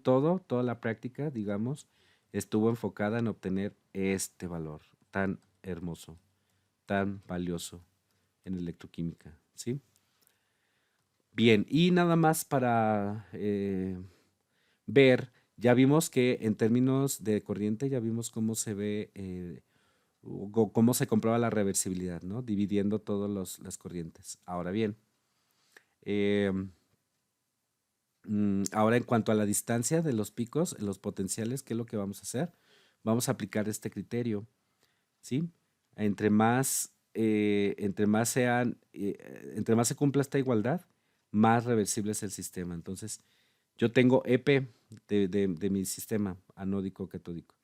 toda la práctica, digamos, estuvo enfocada en obtener este valor tan hermoso, tan valioso en electroquímica, ¿sí? Bien, y nada más para ver, ya vimos que en términos de corriente, ya vimos cómo se ve, cómo se comprueba la reversibilidad, ¿no? Dividiendo todas las corrientes. Ahora bien, ahora en cuanto a la distancia de los picos, los potenciales, ¿qué es lo que vamos a hacer? Vamos a aplicar este criterio, ¿sí? Entre más se cumpla esta igualdad, más reversible es el sistema. Entonces, yo tengo EP de mi sistema anódico catódico.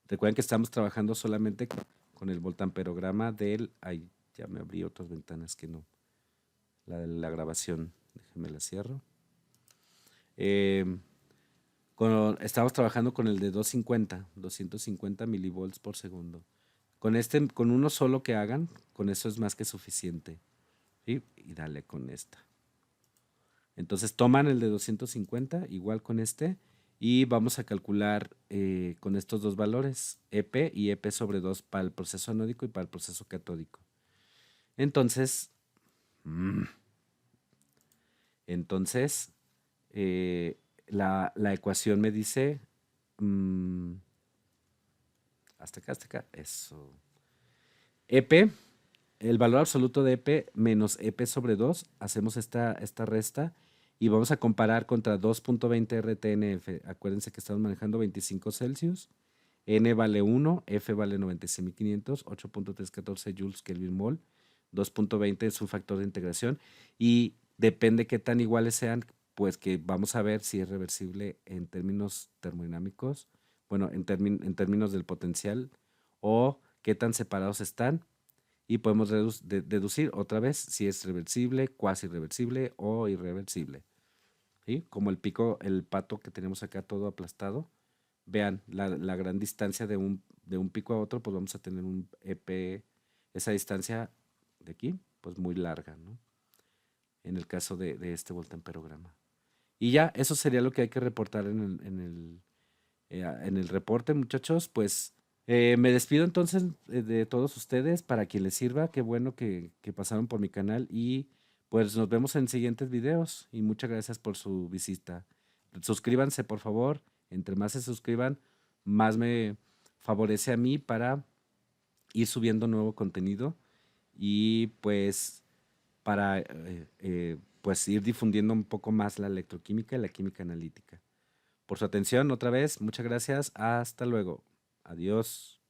Recuerden que estamos trabajando solamente con el voltamperograma ay, ya me abrí otras ventanas que no. La de la grabación, déjenme la cierro. Estamos trabajando con el de 250 milivolts por segundo. Con uno solo que hagan, con eso es más que suficiente. ¿Sí? Y dale con esta. Entonces toman el de 250, igual con este, y vamos a calcular con estos dos valores, EP y EP sobre 2 para el proceso anódico y para el proceso catódico. Entonces, la ecuación me dice, hasta acá, eso. EP, el valor absoluto de EP menos EP sobre 2, hacemos esta resta y vamos a comparar contra 2.20 RTNF. Acuérdense que estamos manejando 25 Celsius, N vale 1, F vale 96.500, 8.314 joules Kelvin mol, 2.20 es un factor de integración y depende qué tan iguales sean, pues que vamos a ver si es reversible en términos termodinámicos, bueno, en términos del potencial, o qué tan separados están, y podemos deducir otra vez si es reversible, cuasi reversible o irreversible. ¿Sí? Como el pato que tenemos acá todo aplastado. Vean la gran distancia de un pico a otro, pues vamos a tener un EP, esa distancia de aquí, pues muy larga, ¿no? En el caso de este voltamperograma. Y ya, eso sería lo que hay que reportar en el reporte, muchachos. Pues me despido entonces de todos ustedes, para quien les sirva. Qué bueno que pasaron por mi canal y pues nos vemos en siguientes videos y muchas gracias por su visita. Suscríbanse, por favor. Entre más se suscriban, más me favorece a mí para ir subiendo nuevo contenido y pues para pues ir difundiendo un poco más la electroquímica y la química analítica. Por su atención otra vez, muchas gracias. Hasta luego. Adiós.